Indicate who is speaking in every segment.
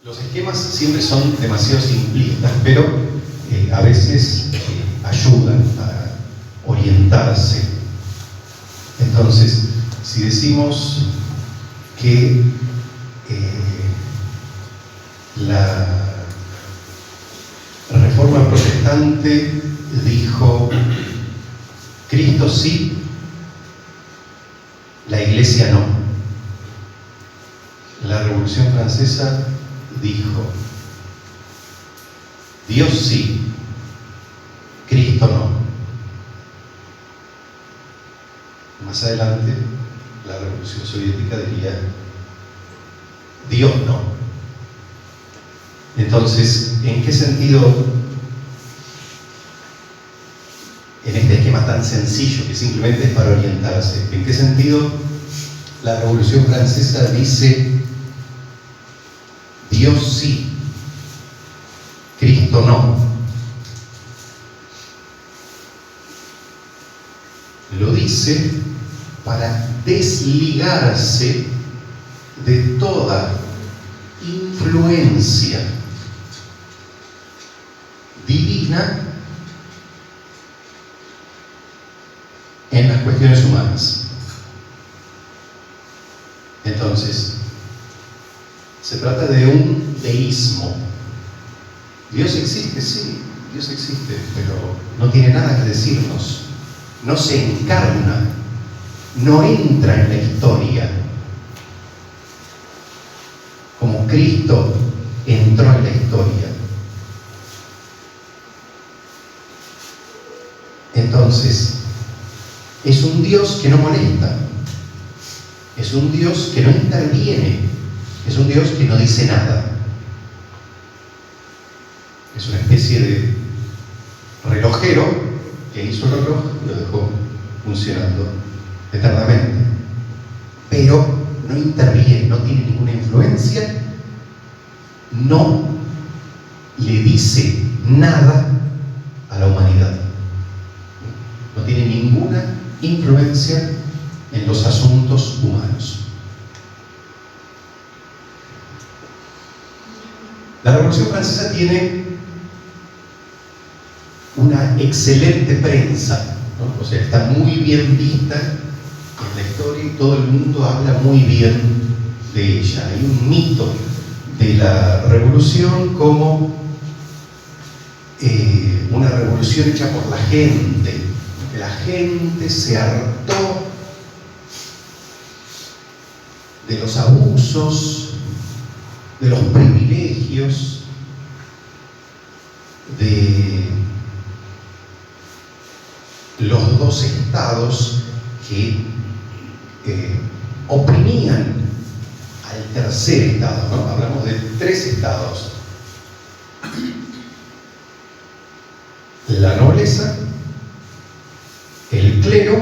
Speaker 1: Los esquemas siempre son demasiado simplistas, pero a veces ayudan a orientarse. Entonces, si decimos que la Reforma Protestante dijo Cristo sí, la Iglesia no. La Revolución Francesa dijo Dios sí, Cristo no. Más adelante, la Revolución Soviética diría Dios no. Entonces, ¿en qué sentido, en este esquema tan sencillo que simplemente es para orientarse, en qué sentido la Revolución Francesa dice Dios sí, Cristo no? Lo dice para desligarse de toda influencia divina en las cuestiones humanas. Entonces, se trata de un deísmo. Dios existe, sí, Dios existe, pero no tiene nada que decirnos. No se encarna, no entra en la historia como Cristo entró en la historia. Entonces, es un Dios que no molesta, es un Dios que no interviene, es un Dios que no dice nada. Es una especie de relojero que hizo el reloj y lo dejó funcionando eternamente. Pero no interviene, no tiene ninguna influencia, no le dice nada a la humanidad. No tiene ninguna influencia en los asuntos humanos. La Revolución Francesa tiene una excelente prensa, ¿no? O sea, está muy bien vista en la historia y todo el mundo habla muy bien de ella. Hay un mito de la revolución como una revolución hecha por la gente, que la gente se hartó de los abusos, de los privilegios, de los dos estados que oprimían al tercer estado, ¿no? Hablamos de tres estados: la nobleza, el clero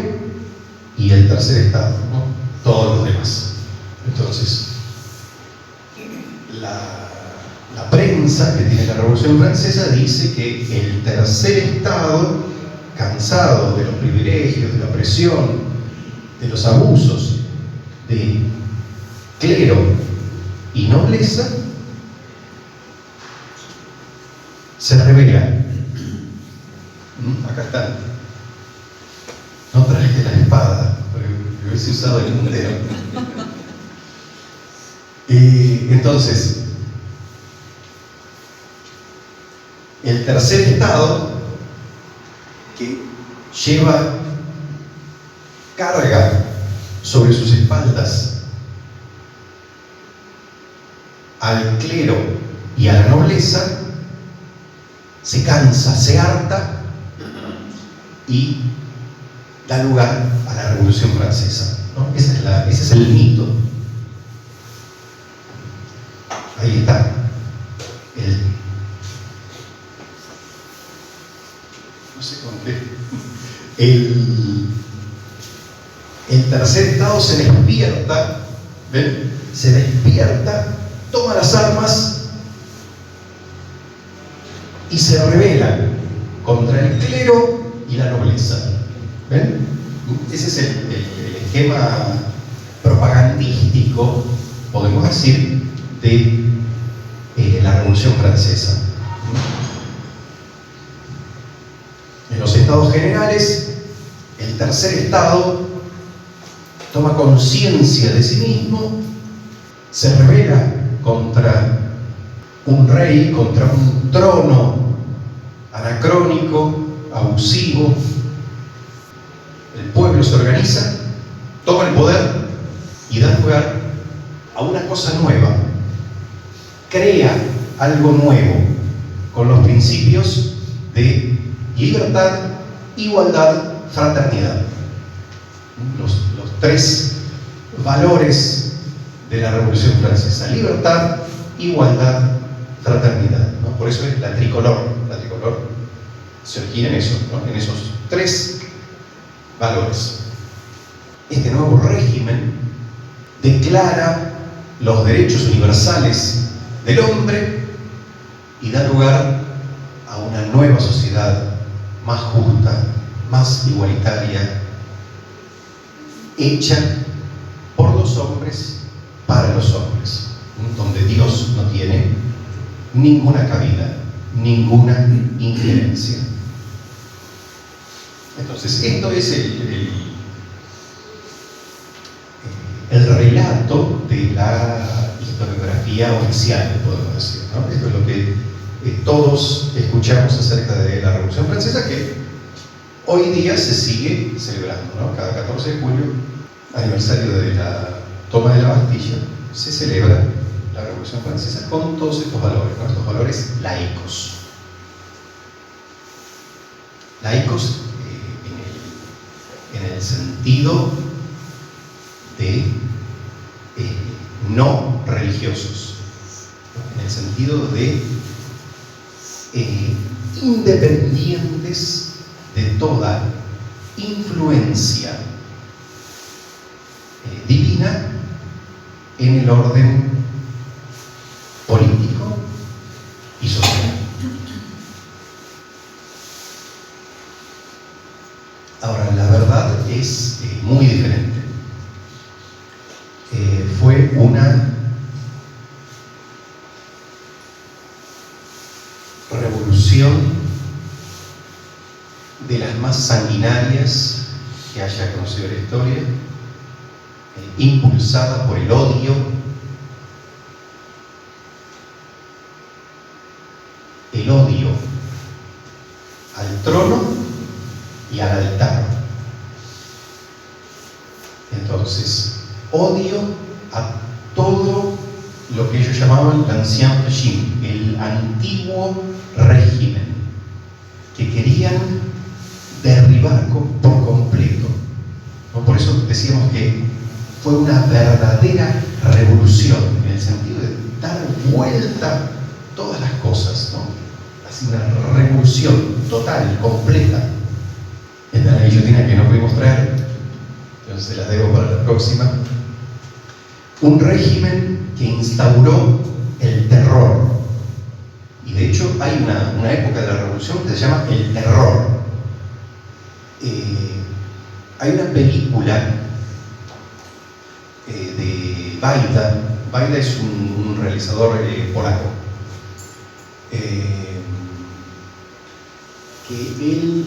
Speaker 1: y el tercer estado, ¿no? Todos los demás. Entonces, la prensa que tiene la Revolución Francesa dice que el tercer estado, cansado de los privilegios, de la opresión, de los abusos de clero y nobleza, se revela. Acá está. No traje la espada, porque hubiese usado el puntero. Entonces, el tercer estado, que lleva carga sobre sus espaldas al clero y a la nobleza, se cansa, se harta y da lugar a la Revolución Francesa, ¿no? Ese es el mito. Ahí está. No sé con qué. El tercer estado se despierta, ¿ven? Se despierta, toma las armas y se rebela contra el clero y la nobleza. ¿Ven? Ese es el esquema propagandístico, podemos decir, de la Revolución Francesa. En los estados generales, el tercer estado toma conciencia de sí mismo, se rebela contra un rey, contra un trono anacrónico, abusivo. El pueblo se organiza, toma el poder y da lugar a una cosa nueva. Crea algo nuevo con los principios de libertad, igualdad, fraternidad. Los tres valores de la Revolución Francesa: libertad, igualdad, fraternidad, ¿no? Por eso es la tricolor. La tricolor se origina en eso, ¿no? En esos tres valores. Este nuevo régimen declara los derechos universales del hombre y da lugar a una nueva sociedad más justa, más igualitaria, hecha por los hombres, para los hombres, donde Dios no tiene ninguna cabida, ninguna injerencia. Entonces, esto es el relato de la historiografía oficial, podemos decir, ¿no? Esto es lo que todos escuchamos acerca de la Revolución Francesa, que hoy día se sigue celebrando, ¿no? Cada 14 de julio, aniversario de la toma de la Bastilla, se celebra la Revolución Francesa con todos estos valores, ¿no? Estos valores laicos. Laicos en el sentido de no religiosos, en el sentido de independientes de toda influencia divina en el orden político y social. Ahora, la verdad es muy diferente. Fue una revolución de las más sanguinarias que haya conocido la historia, impulsada por el odio, al trono y al altar. Entonces, odio a todo lo que ellos llamaban l'ancien régime, el antiguo régimen, que querían derribar por completo, ¿no? Por eso decíamos que fue una verdadera revolución, en el sentido de dar vuelta a todas las cosas, ¿no? Así, una revolución total, completa. Esta es la guillotina que no pudimos traer, entonces se las debo para la próxima. Un régimen que instauró el terror. Y de hecho hay una época de la revolución que se llama el terror. Hay una película de Wajda. Wajda es un realizador polaco, que él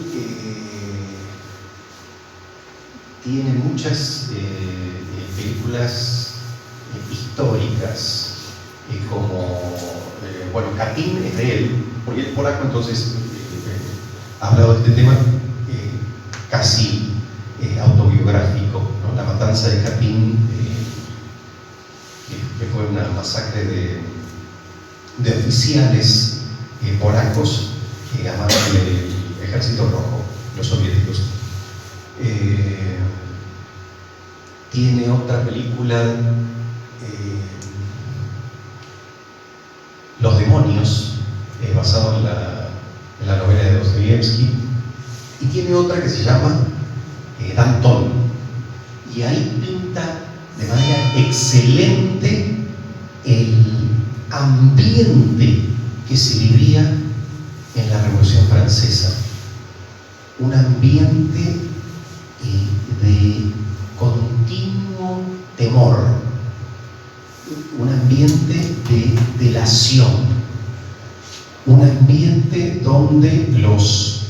Speaker 1: tiene muchas películas históricas, como, bueno, Katyn es de él, porque él es polaco, entonces ha hablado de este tema casi autobiográfico, ¿no? La matanza de Katyn, que fue una masacre de oficiales polacos que amaban el ejército rojo, los soviéticos. Tiene otra película, Los demonios, basado en la novela de Dostoyevsky, y tiene otra que se llama Danton, y ahí pinta de manera excelente el ambiente que se vivía en la Revolución Francesa, un ambiente de continuo temor, un ambiente de delación, un ambiente donde los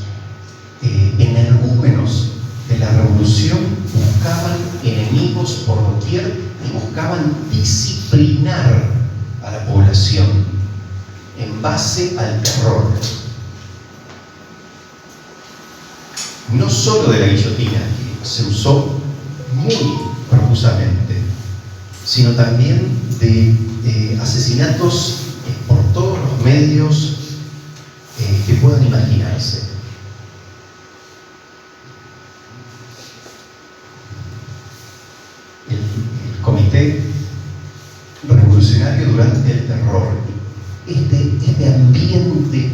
Speaker 1: energúmenos de la revolución buscaban enemigos por doquier y buscaban disciplinar a la población en base al terror. No solo de la guillotina, que se usó muy profusamente, sino también de asesinatos por todos los medios que puedan imaginarse. El comité revolucionario durante el terror, este ambiente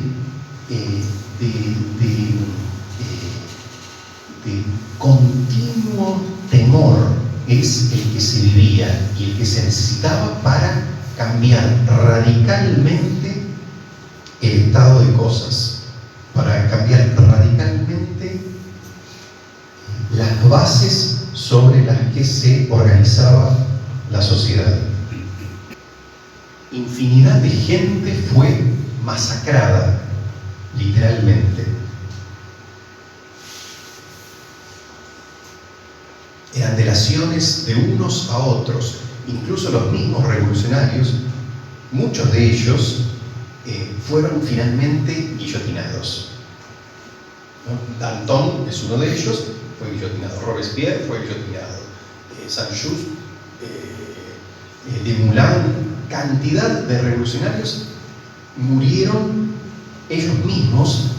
Speaker 1: de continuo temor es el que se vivía y el que se necesitaba para cambiar radicalmente el estado de cosas, para cambiar radicalmente las bases sobre las que se organizaba la sociedad. Infinidad de gente fue masacrada, literalmente. Eran delaciones de unos a otros, incluso los mismos revolucionarios, muchos de ellos fueron finalmente guillotinados. Danton es uno de ellos, fue guillotinado. Robespierre fue guillotinado. Saint-Just, Desmoulins, cantidad de revolucionarios murieron ellos mismos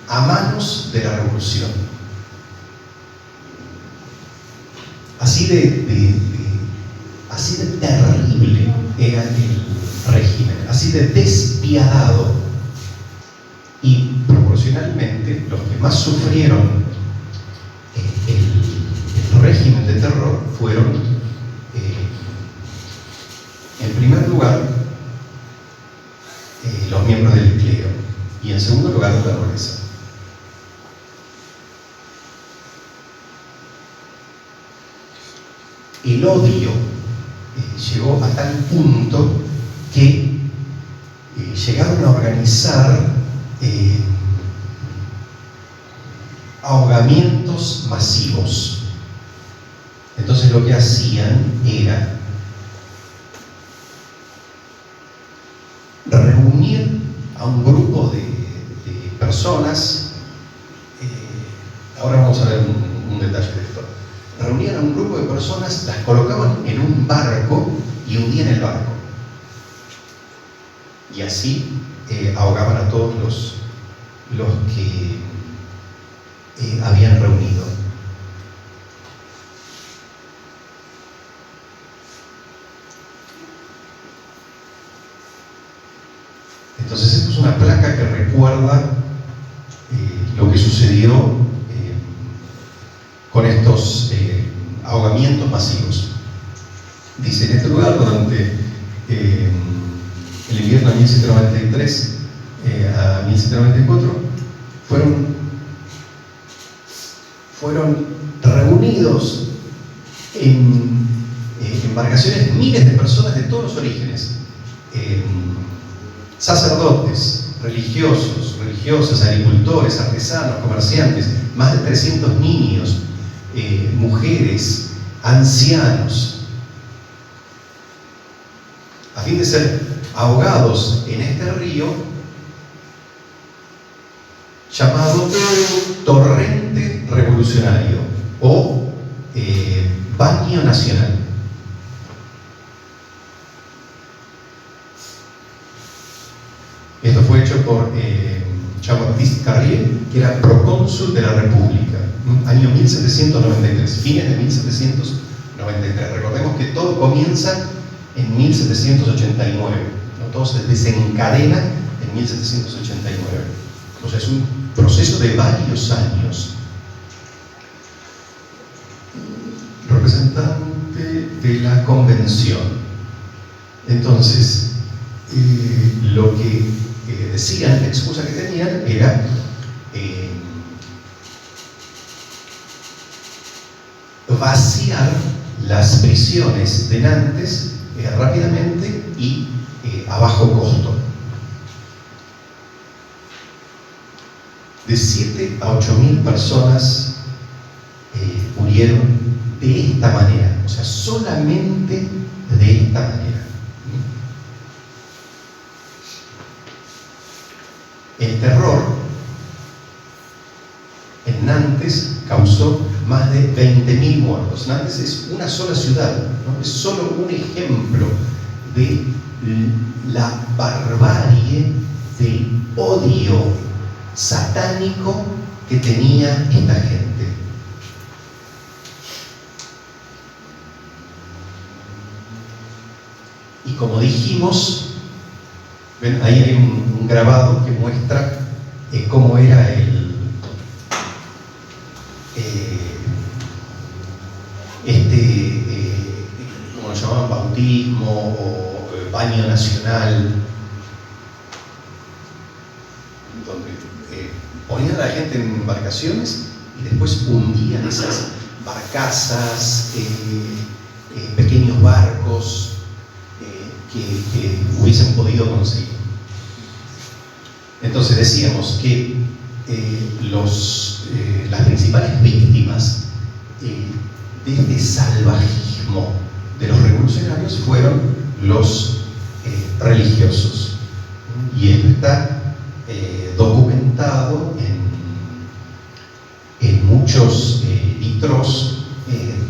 Speaker 1: a manos de la revolución. Así de terrible era el régimen, así de despiadado. Y proporcionalmente, los que más sufrieron el régimen de terror fueron, en primer lugar, los miembros del clero, y en segundo lugar, la nobleza. El odio llegó a tal punto que llegaron a organizar ahogamientos masivos. Entonces lo que hacían era reunir a un grupo de personas. Ahora vamos a ver un detalle de esto. Reunían a un grupo de personas, las colocaban en un barco y hundían el barco. Y así ahogaban a todos los que habían reunido. Entonces, esto es una placa que recuerda lo que sucedió con estos ahogamientos masivos. Dice, en este lugar, durante el invierno de 1793 a 1794, fueron reunidos en embarcaciones miles de personas de todos los orígenes, sacerdotes, religiosos, religiosas, agricultores, artesanos, comerciantes, más de 300 niños, mujeres, ancianos, a fin de ser ahogados en este río llamado torrente revolucionario o baño nacional. Esto fue hecho por Jean-Baptiste Carrier, que era procónsul de la República, año 1793, fines de 1793. Recordemos que todo comienza en 1789, ¿no? Todo se desencadena en 1789. O sea, es un proceso de varios años. Representante de la convención. Entonces, lo que decían, la excusa que tenían era vaciar las prisiones de Nantes rápidamente y a bajo costo. De 7 a 8.000 personas murieron de esta manera, o sea, solamente de esta manera. El terror en Nantes causó más de 20.000 muertos. Nantes es una sola ciudad, ¿no? Es solo un ejemplo de la barbarie, del odio satánico que tenía esta gente. Y como dijimos, ven, ahí hay un grabado que muestra cómo era como lo llamaban, bautismo o baño nacional, donde ponían a la gente en embarcaciones y después hundían esas barcazas, pequeños barcos que hubiesen podido conseguir. Entonces decíamos que las principales víctimas de este salvajismo de los revolucionarios fueron los religiosos. Y esto está documentado en muchos litros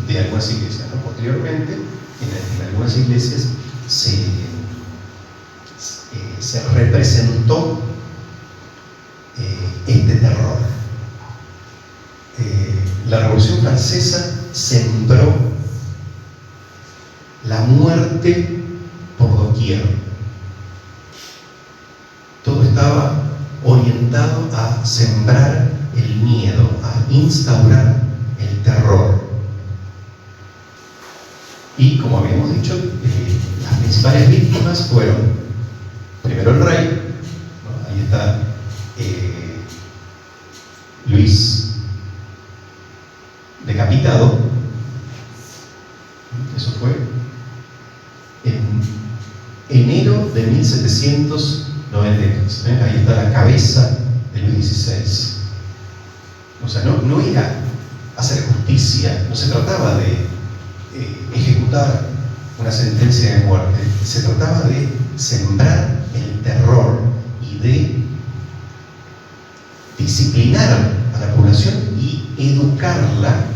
Speaker 1: de algunas iglesias, ¿no? Posteriormente, en algunas iglesias se representó este terror. La Revolución Francesa sembró la muerte por doquier. Todo estaba orientado a sembrar el miedo, a instaurar el terror. Y como habíamos dicho, las principales víctimas fueron primero el rey, ¿no? Ahí está Luis decapitado. Eso fue en enero de 1793. Ahí está la cabeza de Luis XVI. O sea, no era hacer justicia, no se trataba de ejecutar una sentencia de muerte, se trataba de sembrar el terror y de disciplinar a la población y educarla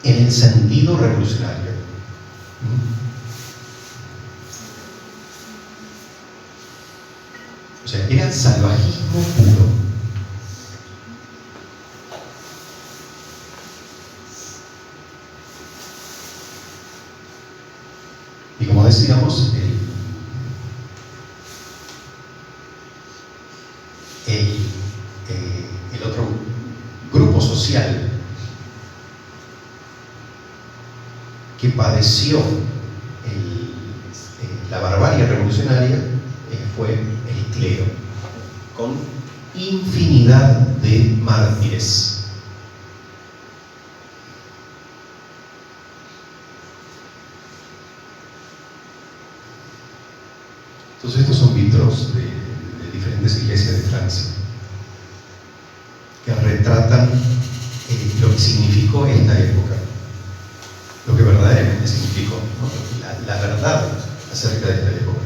Speaker 1: en el sentido revolucionario. O sea, era salvajismo puro. Y como decíamos, el otro grupo social que padeció la barbarie revolucionaria fue el clero, con infinidad de mártires. Entonces estos son vitros de diferentes iglesias de Francia que retratan lo que significó esta época, lo que verdaderamente significó, ¿no? La verdad acerca de esta época.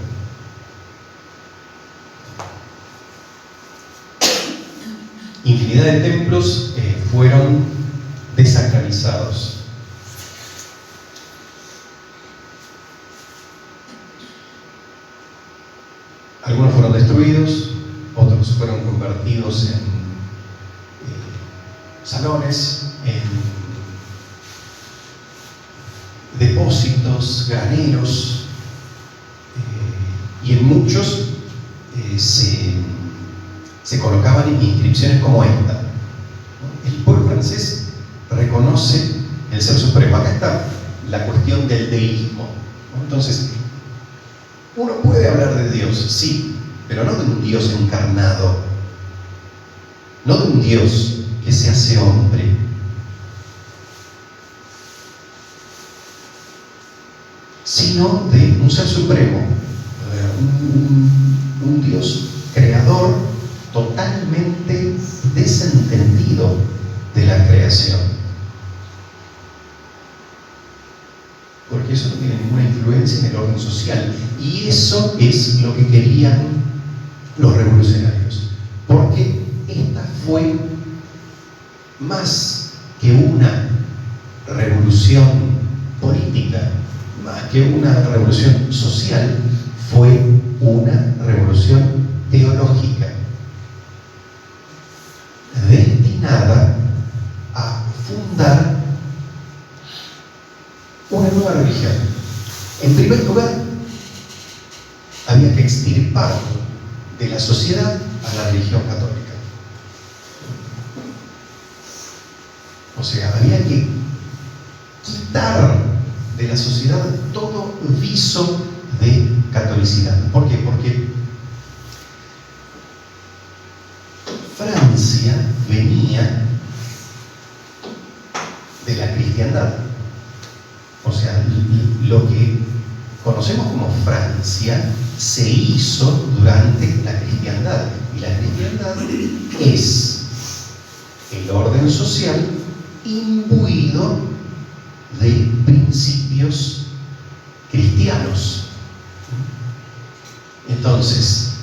Speaker 1: Infinidad de templos fueron desacralizados. Algunos fueron destruidos, otros fueron convertidos en salones, en depósitos, graneros, y en muchos se colocaban inscripciones como esta, ¿no? El pueblo francés reconoce el ser supremo. Acá está la cuestión del deísmo, ¿no? Entonces, uno puede hablar de Dios, sí, pero no de un Dios encarnado, no de un Dios que se hace hombre. sino de un ser supremo, un Dios creador totalmente desentendido de la creación. Porque eso no tiene ninguna influencia en el orden social. Y eso es lo que querían los revolucionarios. Porque esta fue más que una revolución política, más que una revolución social, fue una revolución teológica, destinada a fundar una nueva religión. En primer lugar, había que extirpar de la sociedad a la religión católica. O sea, había que quitar de la sociedad todo viso de catolicidad. ¿Por qué? Porque Francia venía de la cristiandad. O sea, lo que conocemos como Francia se hizo durante la cristiandad. Y la cristiandad es el orden social imbuido de principios cristianos. Entonces,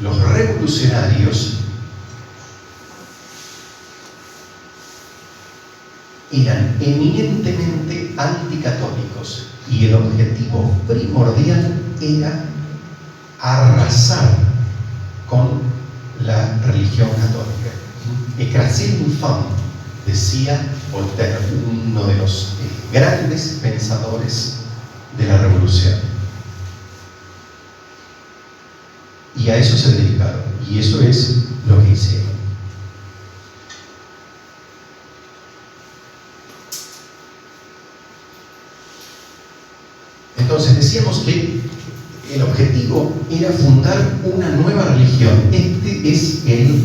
Speaker 1: los revolucionarios eran eminentemente anticatólicos y el objetivo primordial era arrasar con la religión católica. Écraser l'infâme, decía Voltaire, uno de los grandes pensadores de la revolución. Y a eso se dedicaron, y eso es lo que hicieron. Entonces decíamos que el objetivo era fundar una nueva religión. Este es el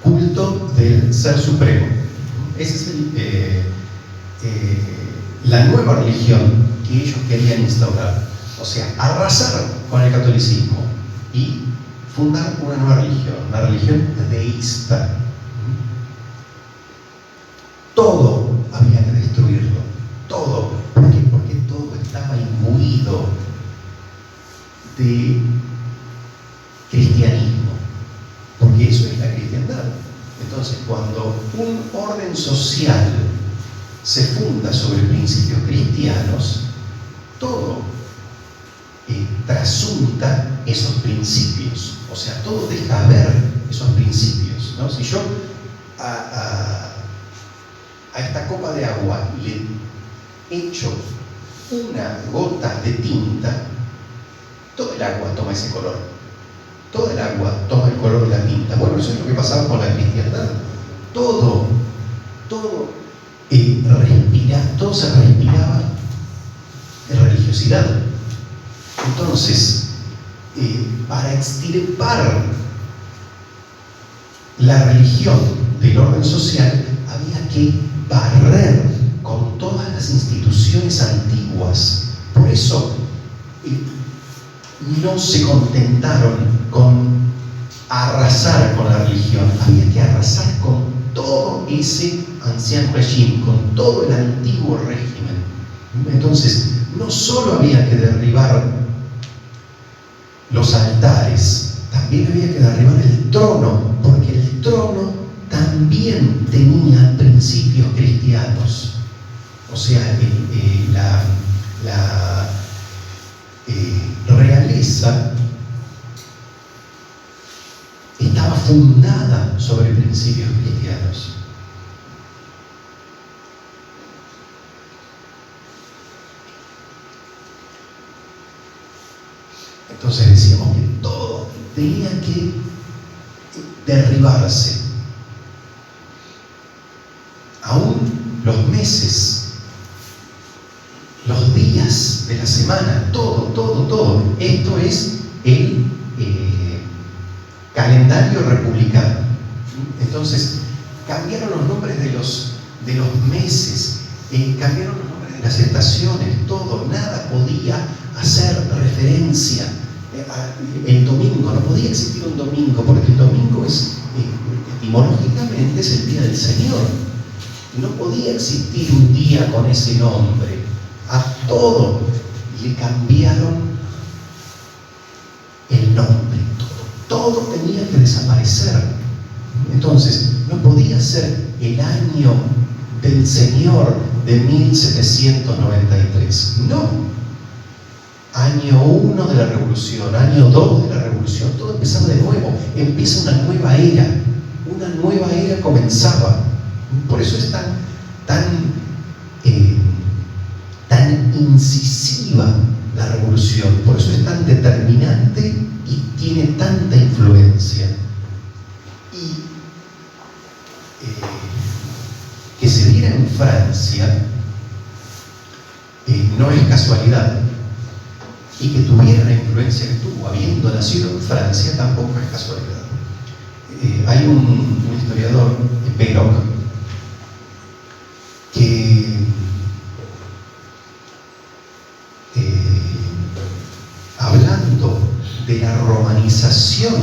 Speaker 1: culto del Ser Supremo. Esa es la nueva religión que ellos querían instaurar. O sea, arrasar con el catolicismo y fundar una nueva religión deísta. Todo había que destruirlo, todo. ¿Por qué? Porque todo estaba imbuido de cristianismo, porque eso es la cristiandad. Entonces, cuando un orden social se funda sobre principios cristianos, todo trasunta esos principios, o sea, todo deja ver esos principios, ¿no? Si yo a esta copa de agua le echo una gota de tinta, todo el agua toma ese color, todo el agua toma el color de la tinta. Bueno, eso es lo que pasaba con la cristiandad. Todo se respiraba de religiosidad. Entonces, para extirpar la religión del orden social, había que barrer con todas las instituciones antiguas. Por eso no se contentaron con arrasar con la religión, había que arrasar con todo ese ancien régime, con todo el antiguo régimen. Entonces, no solo había que derribar los altares, también había que derribar el trono, porque el trono también tenía principios cristianos. O sea, la realeza estaba fundada sobre principios cristianos. Entonces decíamos que todo tenía que derribarse. Aún los meses, los días de la semana, todo. Esto es el calendario republicano. Entonces, cambiaron los nombres de los meses, cambiaron los nombres de las estaciones, todo, nada podía hacer referencia. El domingo, no podía existir un domingo, porque el domingo es, etimológicamente, es el día del Señor. No podía existir un día con ese nombre. A todo le cambiaron el nombre, todo tenía que desaparecer. Entonces, no podía ser el año del Señor de 1793. No. Año 1 de la Revolución, año 2 de la Revolución, todo empezaba de nuevo. Empieza una nueva era. Una nueva era comenzaba. Por eso es tan incisiva la revolución, por eso es tan determinante y tiene tanta influencia. Y que se diera en Francia no es casualidad, y que tuviera la influencia que tuvo habiendo nacido en Francia tampoco es casualidad. Hay un historiador, Perroc, que hablando de la romanización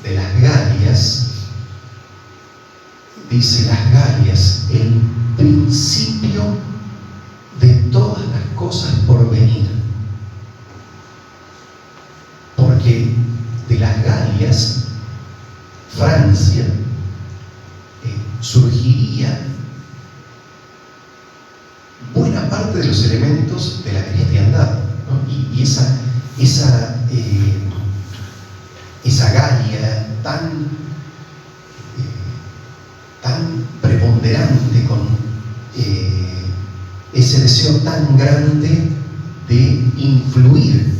Speaker 1: de las Galias, dice: las Galias, el principio de todas las cosas por venir. Porque de las Galias, Francia, surgiría buena parte de los elementos de la cristiandad, ¿no? Y esa Galia tan preponderante, con ese deseo tan grande de influir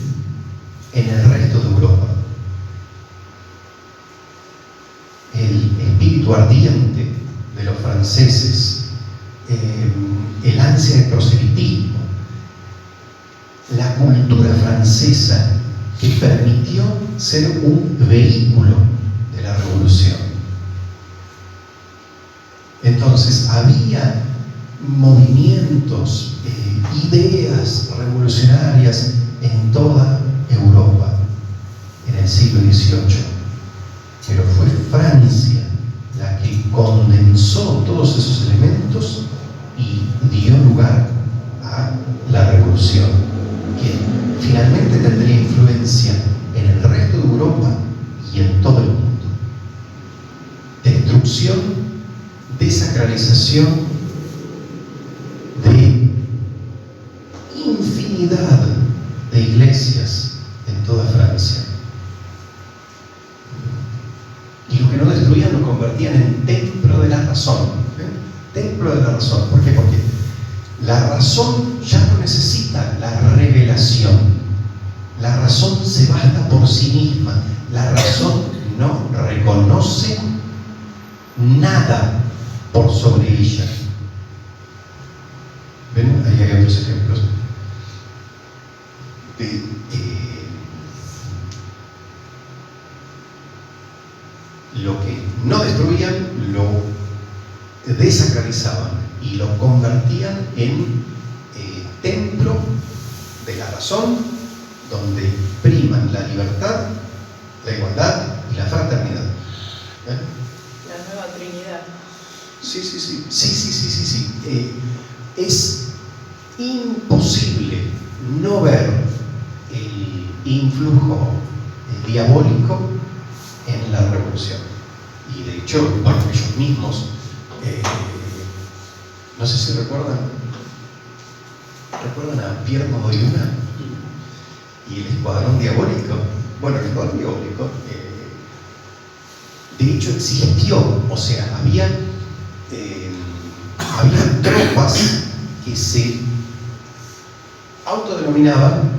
Speaker 1: en el resto de Europa. El espíritu ardiente de los franceses, el ansia de proselitismo, la cultura francesa que permitió ser un vehículo de la revolución. Entonces había movimientos, ideas revolucionarias en toda Europa en el siglo XVIII, pero fue Francia la que condensó todos esos elementos y dio lugar a la revolución, que finalmente tendría influencia en el resto de Europa y en todo el mundo. Destrucción, desacralización de infinidad de iglesias en toda Francia. Y lo que no destruían lo convertían en templo de la razón. Templo de la razón. ¿Por qué? Porque la razón ya no necesita la revelación. La razón se basta por sí misma. La razón no reconoce nada por sobre ella. ¿Ven? Ahí hay otros ejemplos. Lo que no destruían lo desacralizaban y lo convertían en templo de la razón, donde priman la libertad, la igualdad y la fraternidad. ¿Eh?
Speaker 2: La nueva Trinidad.
Speaker 1: Sí. Es imposible no ver el influjo diabólico en la revolución. Y de hecho, bueno, ellos mismos, no sé si recuerdan a Pierre Modoyuna y el escuadrón diabólico. Bueno, el escuadrón diabólico, de hecho, existió, o sea, había tropas que se autodenominaban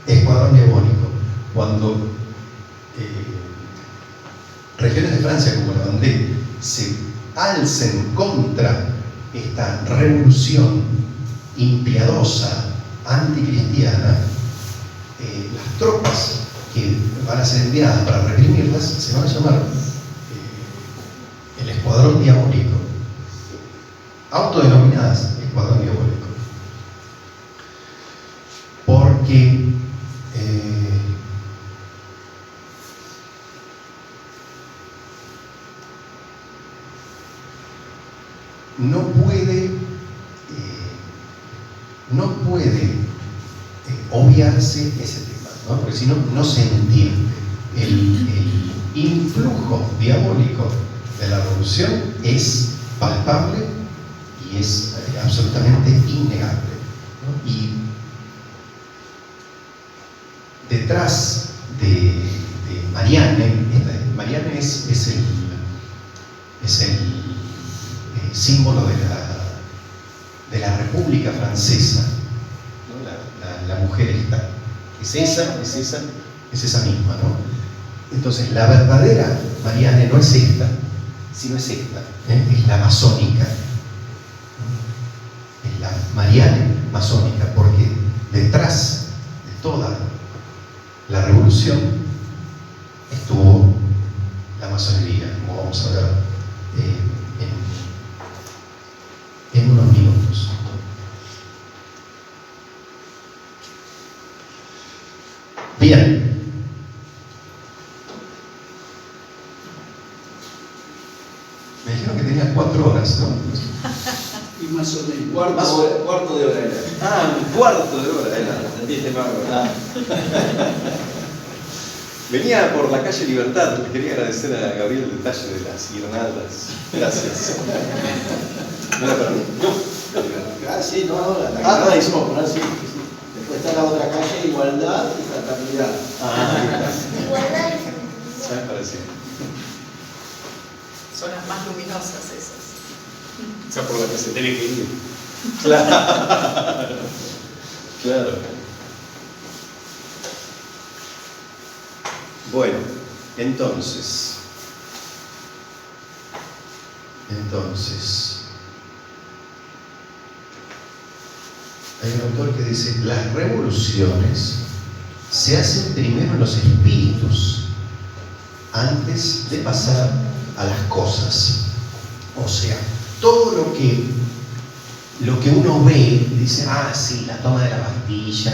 Speaker 1: escuadrón diabólico. Cuando regiones de Francia como la Vendée se alcen contra esta revolución impiadosa, anticristiana, las tropas que van a ser enviadas para reprimirlas se van a llamar el escuadrón diabólico, autodenominadas escuadrón diabólico. no puede obviarse ese tema, ¿no? Porque si no, no se entiende. El influjo diabólico de la revolución es palpable y es absolutamente innegable, ¿no? Y detrás de Marianne, Marianne es el símbolo de la República Francesa, ¿no? La mujer esta, es esa misma, ¿no? Entonces la verdadera Marianne no es esta, sino es esta, es la masónica, ¿no? Es la Marianne masónica, porque detrás de toda la revolución estuvo la masonería, como vamos a ver en unos minutos. Bien. Me dijeron que tenía 4 horas, ¿no?
Speaker 3: Y más o menos.
Speaker 4: Cuarto de hora era. Ah, un cuarto de hora era. Sentiste mal, ¿verdad? Venía por la calle Libertad. Quería agradecer a Gabriel el detalle de las guirnaldas. Gracias. ¿No era para mí? No.
Speaker 3: Sí, no, la la hicimos poner, sí. Después está la otra calle, Igualdad y Fraternidad.
Speaker 2: Igualdad y
Speaker 4: ¿Sabes? Parece.
Speaker 2: son las más luminosas esas.
Speaker 5: O sea, por la que se tiene que ir.
Speaker 4: Claro. Claro.
Speaker 1: Bueno, entonces, hay un autor que dice: las revoluciones se hacen primero en los espíritus antes de pasar a las cosas. O sea, todo lo que uno ve y dice: ah, sí, la toma de la Bastilla,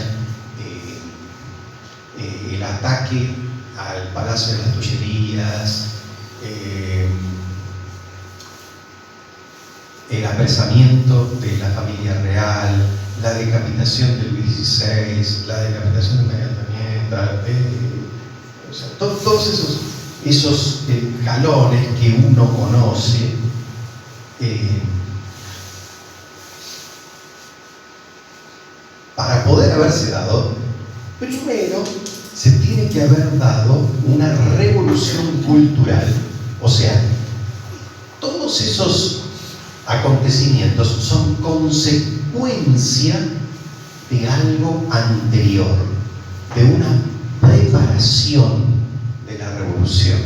Speaker 1: el ataque al Palacio de las Tullerías, el apresamiento de la familia real, la decapitación de Luis XVI, la decapitación de María Antonieta, o sea, todos esos jalones que uno conoce, para poder haberse dado, primero se tiene que haber dado una revolución cultural. O sea, todos esos acontecimientos son consecuencia de algo anterior, de una preparación de la revolución.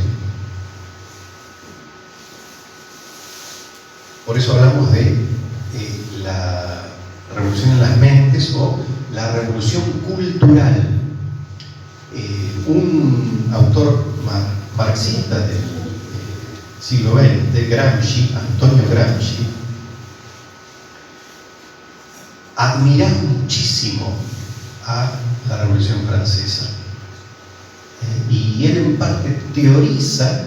Speaker 1: Por eso hablamos de la revolución en las mentes o la revolución cultural. Un autor marxista del siglo XX, Gramsci, Antonio Gramsci, admiraba muchísimo a la Revolución Francesa. Y él en parte teoriza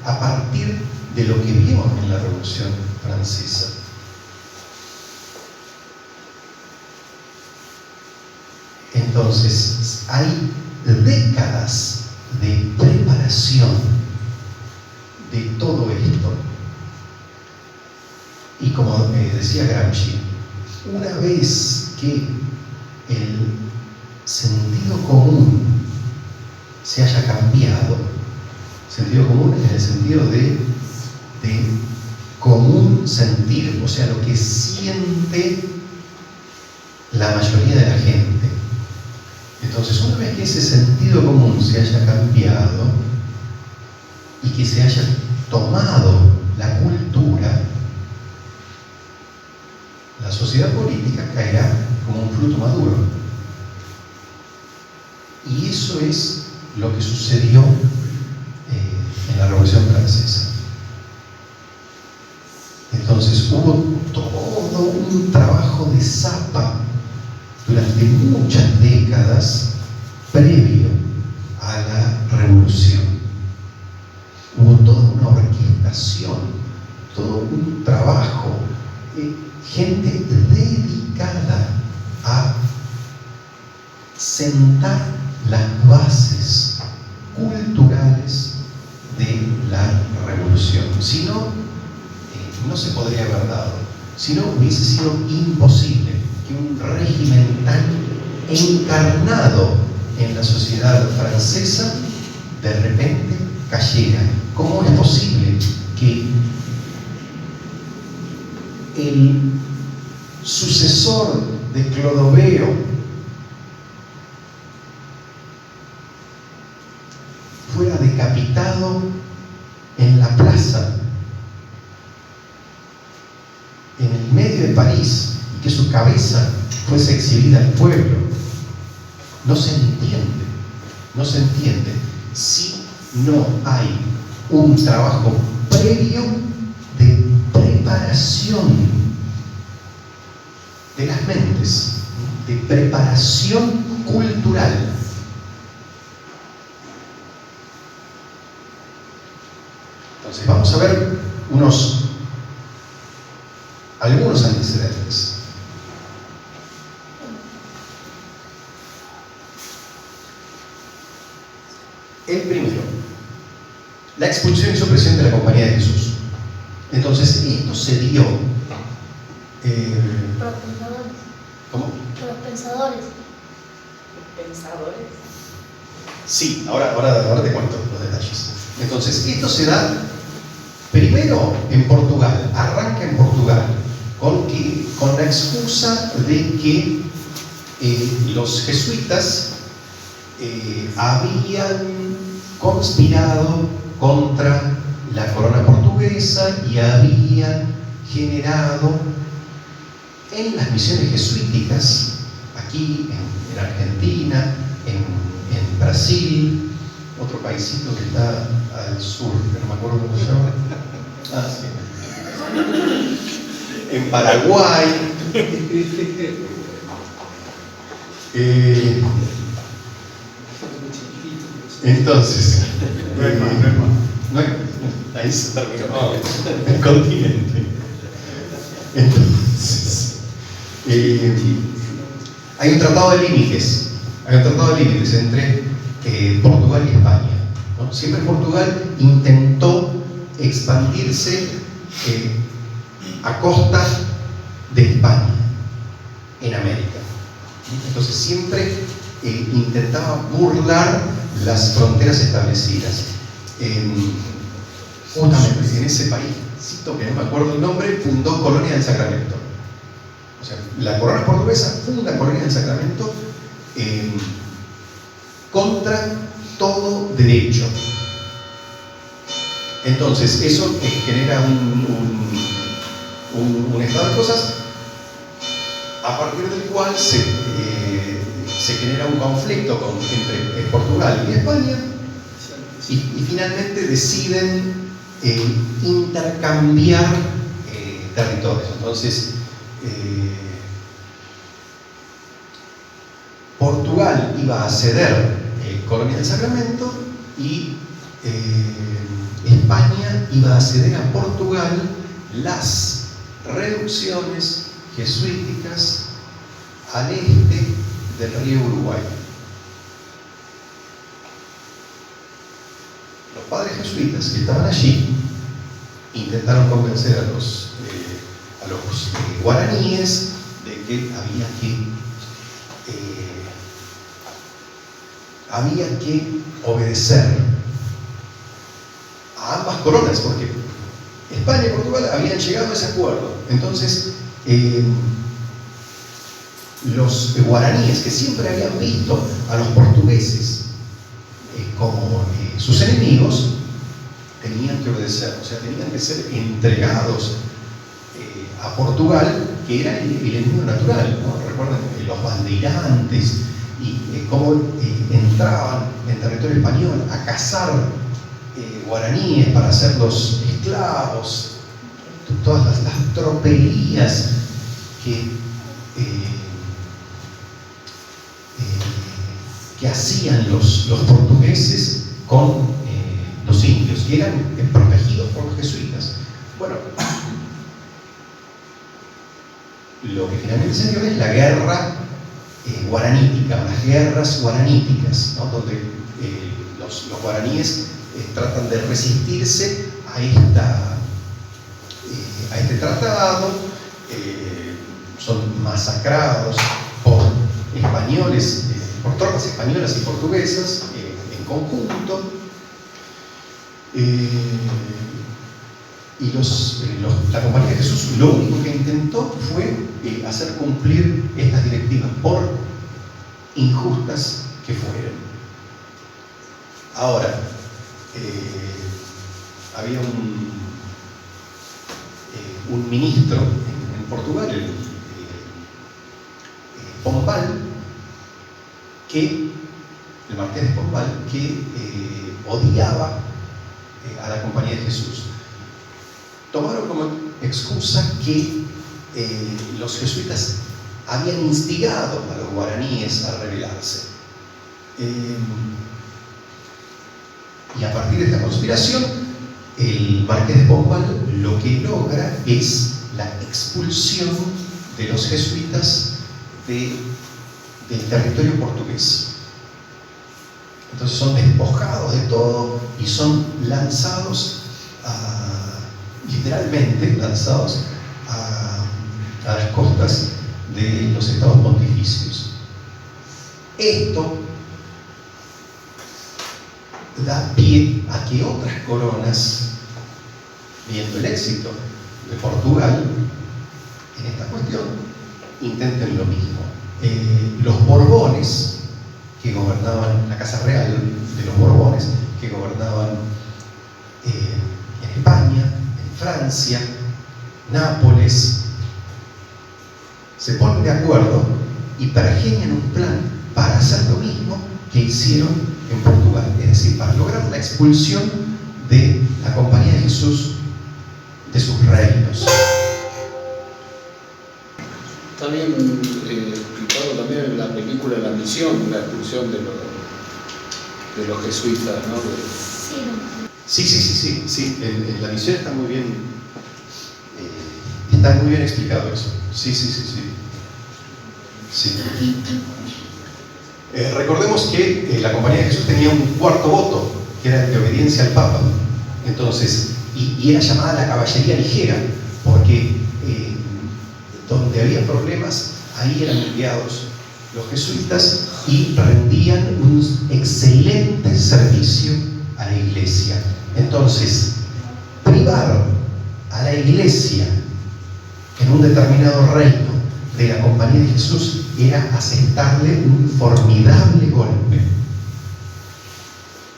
Speaker 1: a partir de lo que vio en la Revolución Francesa. Entonces, hay décadas de preparación de todo esto. Y como decía Gramsci, una vez que el sentido común se haya cambiado, sentido común en el sentido de común sentir, o sea, lo que siente la mayoría de la gente. Entonces, una vez que ese sentido común se haya cambiado y que se haya tomado la cultura, la sociedad política caerá como un fruto maduro. Y eso es lo que sucedió en la Revolución Francesa. Entonces hubo todo un trabajo de zapa durante muchas décadas previo a la revolución. Hubo toda una orquestación, todo un trabajo gente dedicada a sentar las bases culturales de la revolución. Si no, no se podría haber dado. Si no, hubiese sido imposible que un régimen tan encarnado en la sociedad francesa de repente cayera. ¿Cómo es posible que el sucesor de Clodoveo fuera decapitado en la plaza, en el medio de París, y que su cabeza fuese exhibida al pueblo? No se entiende, no se entiende si no hay un trabajo previo de preparación de las mentes, de preparación cultural. Entonces vamos a ver algunos antecedentes. El primero, la expulsión y supresión de la Compañía de Jesús. Entonces, esto se dio.
Speaker 2: Por los pensadores.
Speaker 1: ¿Cómo?
Speaker 2: Por los pensadores.
Speaker 6: Pensadores.
Speaker 1: Sí, ahora te cuento los detalles. Entonces, esto se da primero en Portugal, arranca en Portugal, con la excusa de que los jesuitas habían conspirado contra la corona portuguesa y habían generado en las misiones jesuíticas, aquí en Argentina, en Brasil, otro paísito que está al sur, que no me acuerdo cómo se llama. Ah, sí. En Paraguay. Entonces, no hay, ahí se terminó el continente. Entonces, hay un tratado de límites, entre Portugal y España, ¿no? Siempre Portugal intentó expandirse a costa de España en América. Entonces siempre intentaba burlar las fronteras establecidas. Justamente en ese país, que no me acuerdo el nombre, fundó Colonia del Sacramento. O sea, la corona portuguesa funda Colonia del Sacramento contra todo derecho. Entonces, eso genera un estado de cosas a partir del cual se genera un conflicto entre Portugal y España y finalmente deciden intercambiar territorios. Entonces, Portugal iba a ceder Colonia del Sacramento y España iba a ceder a Portugal las reducciones jesuíticas al este del río Uruguay. Los padres jesuitas que estaban allí intentaron convencer a los guaraníes de que había que obedecer a ambas coronas, porque España y Portugal habían llegado a ese acuerdo. Entonces, los guaraníes, que siempre habían visto a los portugueses como sus enemigos, tenían que obedecer, o sea, tenían que ser entregados a Portugal, que era el enemigo natural, ¿no? Recuerden los bandeirantes y cómo entraban en territorio español a cazar guaraníes para hacerlos esclavos, todas las tropelías que hacían los portugueses con los indios, que eran protegidos por los jesuitas. Bueno, lo que finalmente se dio es la guerra guaranítica, las guerras guaraníticas, ¿no? Donde los guaraníes tratan de resistirse a este tratado, son masacrados por españoles, por tropas españolas y portuguesas en conjunto, y la Compañía de Jesús lo único que intentó fue hacer cumplir estas directivas, por injustas que fueran. Ahora, había un ministro en Portugal, Pombal, el marqués de Pombal, que odiaba a la Compañía de Jesús. Tomaron como excusa que los jesuitas habían instigado a los guaraníes a rebelarse. Y a partir de esta conspiración, el marqués de Pombal lo que logra es la expulsión de los jesuitas del territorio portugués. Entonces son despojados de todo y son lanzados literalmente lanzados a las costas de los estados pontificios. Esto da pie a que otras coronas, viendo el éxito de Portugal en esta cuestión, intenten lo mismo. Los Borbones, que gobernaban, la Casa Real de los Borbones, que gobernaban en España, en Francia, Nápoles, se ponen de acuerdo y pergeñan un plan para hacer lo mismo que hicieron en Portugal, es decir, para lograr la expulsión de la Compañía de Jesús de sus reinos.
Speaker 5: Está bien explicado también en la película La Misión, la expulsión de los jesuitas, ¿no?
Speaker 1: Sí, en la misión está muy bien explicado eso. Sí. Recordemos que la Compañía de Jesús tenía un cuarto voto, que era el de obediencia al Papa. Entonces, y era llamada la caballería ligera, porque donde había problemas, ahí eran enviados los jesuitas y rendían un excelente servicio a la Iglesia. Entonces, privar a la Iglesia en un determinado reino de la Compañía de Jesús era aceptarle un formidable golpe.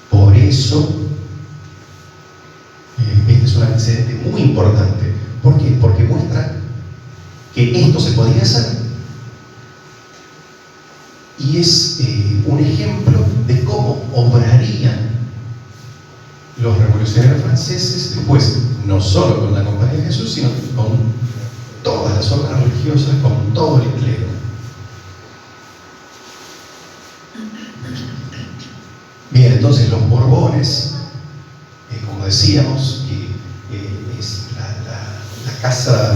Speaker 1: Por eso, este es un antecedente muy importante. ¿Por qué? Porque muestra que esto se podía hacer. Y es un ejemplo de cómo obrarían los revolucionarios franceses después, no solo con la Compañía de Jesús, sino con todas las órdenes religiosas, con todo el clero. Bien, entonces los Borbones, como decíamos, que es la casa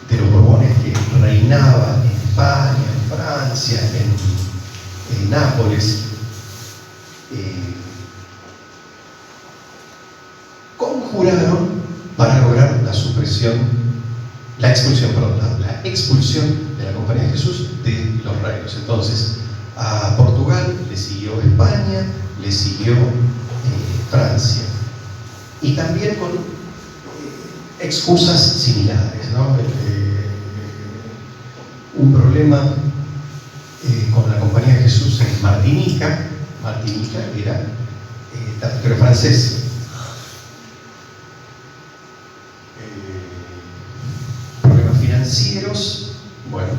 Speaker 1: de los Borbones que reinaba en España, en Francia, en Nápoles, conjuraron para lograr la expulsión de la Compañía de Jesús de los reinos. Entonces, a Portugal le siguió España, le siguió Francia, y también con excusas similares, ¿no? Un problema con la Compañía de Jesús en Martinica. Martinica era territorio francés. Problemas financieros, bueno,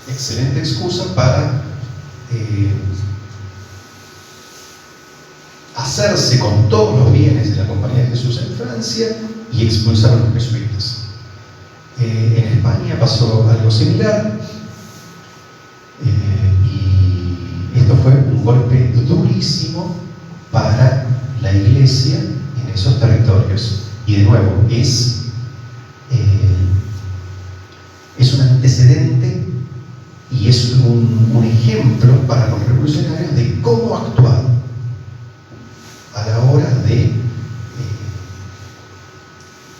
Speaker 1: excelente excusa para hacerse con todos los bienes de la Compañía de Jesús en Francia y expulsar a los jesuitas. En España pasó algo similar, y esto fue un golpe durísimo para la Iglesia en esos territorios. Y de nuevo, es un ejemplo para los revolucionarios de cómo actuar a la hora de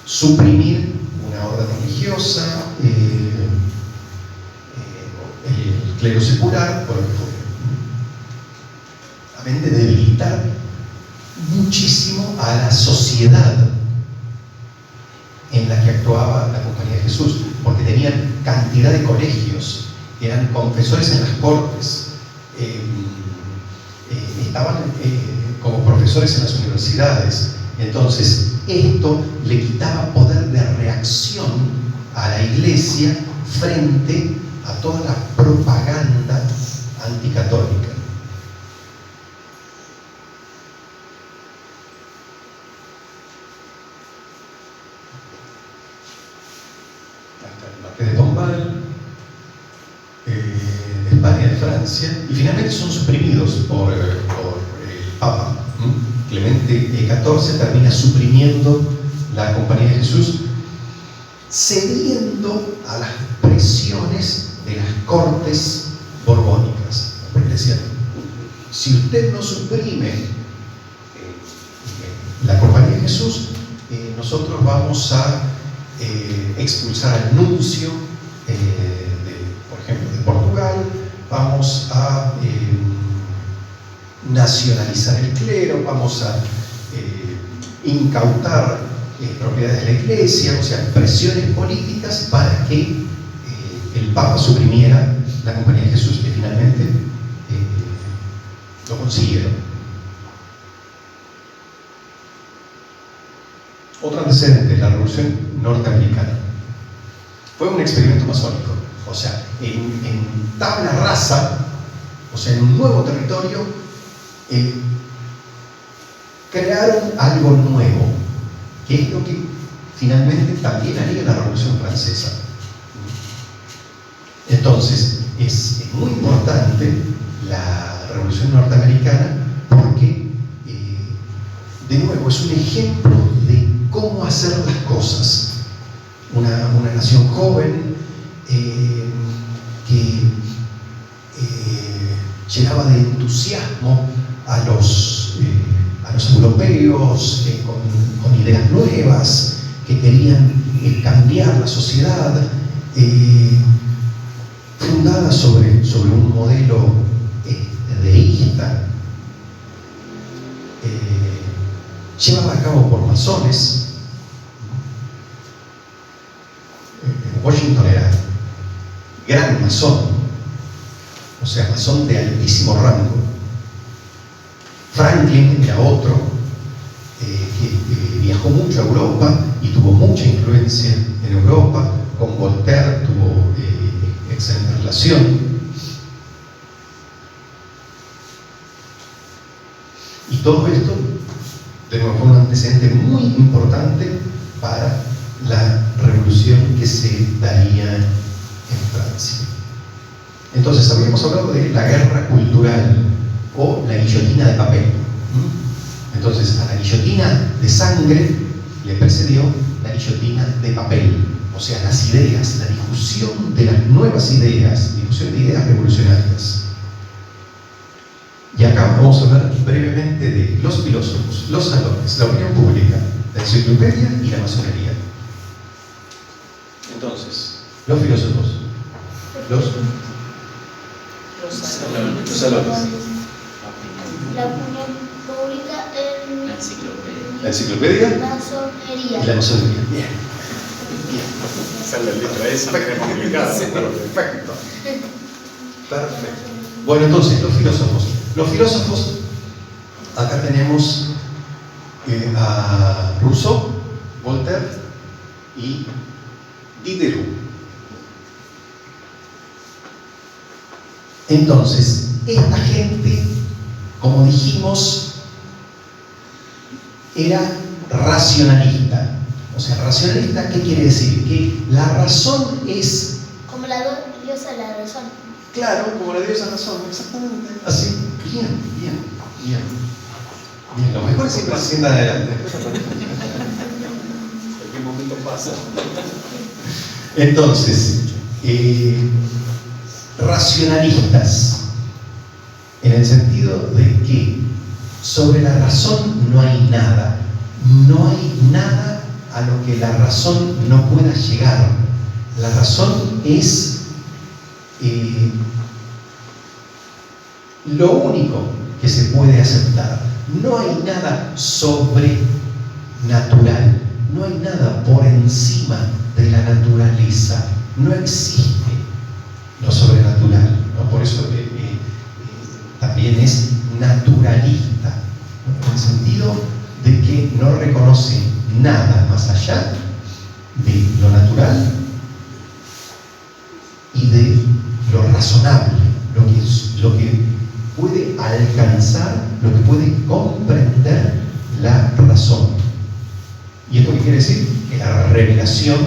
Speaker 1: suprimir una orden religiosa, el clero secular, por lo que fuera. A fin de debilitar muchísimo a la sociedad en la que actuaba la Compañía de Jesús, porque tenían cantidad de colegios, eran confesores en las cortes, estaban como profesores en las universidades. Entonces, esto le quitaba poder de reacción a la Iglesia frente a toda la propaganda anticatólica. De Pombal, de España, de Francia, y finalmente son suprimidos por el Papa. Clemente XIV termina suprimiendo la Compañía de Jesús, cediendo a las presiones de las cortes borbónicas, porque decían: si usted no suprime la Compañía de Jesús, nosotros vamos a expulsar al nuncio, por ejemplo, de Portugal, vamos a nacionalizar el clero, vamos a incautar propiedades de la Iglesia, o sea, presiones políticas para que el Papa suprimiera la Compañía de Jesús, que finalmente lo consiguieron. Otro antecedente, la Revolución Norteamericana. Fue un experimento masónico, o sea, en tabla rasa, o sea, en un nuevo territorio, crearon algo nuevo, que es lo que finalmente también haría la Revolución Francesa. Entonces, es muy importante la Revolución Norteamericana porque, de nuevo, es un ejemplo de cómo hacer las cosas. Una nación joven que llenaba de entusiasmo a los europeos con ideas nuevas, que querían cambiar la sociedad, fundada sobre un modelo deísta, llevada a cabo por masones. Washington era gran masón, o sea, masón de altísimo rango. Franklin era otro que viajó mucho a Europa y tuvo mucha influencia en Europa. Con Voltaire tuvo excelente relación. Y todo esto, de nuevo, fue un antecedente muy importante para la revolución que se daría en Francia. Entonces, habíamos hablado de la guerra cultural o la guillotina de papel. Entonces, a la guillotina de sangre le precedió la guillotina de papel, o sea, las ideas, la difusión de las nuevas ideas, difusión de ideas revolucionarias. Y acá vamos a hablar brevemente de los filósofos, los salones, la opinión pública, la enciclopedia y la masonería. Entonces, los filósofos, los salones.
Speaker 2: La opinión pública en
Speaker 4: La enciclopedia
Speaker 2: masonería.
Speaker 1: Y la masonería. Bien.
Speaker 5: Esa es la letra esa, que es complicada.
Speaker 1: Perfecto. Perfecto. Bueno, entonces, los filósofos. Los filósofos, acá tenemos a Rousseau, Voltaire y Diderot. Entonces, esta gente, como dijimos, era racionalista. O sea, racionalista, ¿qué quiere decir? Que la razón es...
Speaker 2: Como la diosa de la razón.
Speaker 1: Claro, como la diosa razón, exactamente. Así, bien. Lo mejor es siempre se sientan adelante.
Speaker 5: ¿En qué momento pasa?
Speaker 1: Entonces, racionalistas, en el sentido de que sobre la razón no hay nada. No hay nada a lo que la razón no pueda llegar. La razón es lo único que se puede aceptar. No hay nada sobrenatural. No hay nada por encima de la naturaleza. No existe lo sobrenatural, ¿no? Por eso también es naturalista, ¿no? En el sentido de que no reconoce nada más allá de lo natural y de lo razonable, lo que puede alcanzar, lo que puede comprender la razón. ¿Y esto qué quiere decir? Que la revelación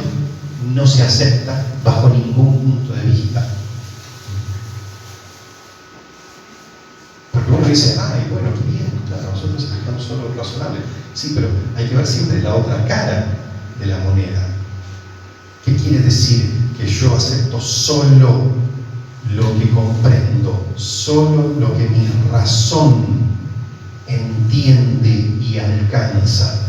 Speaker 1: no se acepta bajo ningún punto de vista. Porque uno dice, ay, bueno, qué bien, claro, nosotros aceptamos solo lo razonable. Sí, pero hay que ver siempre la otra cara de la moneda. ¿Qué quiere decir que yo acepto solo lo que comprendo, solo lo que mi razón entiende y alcanza?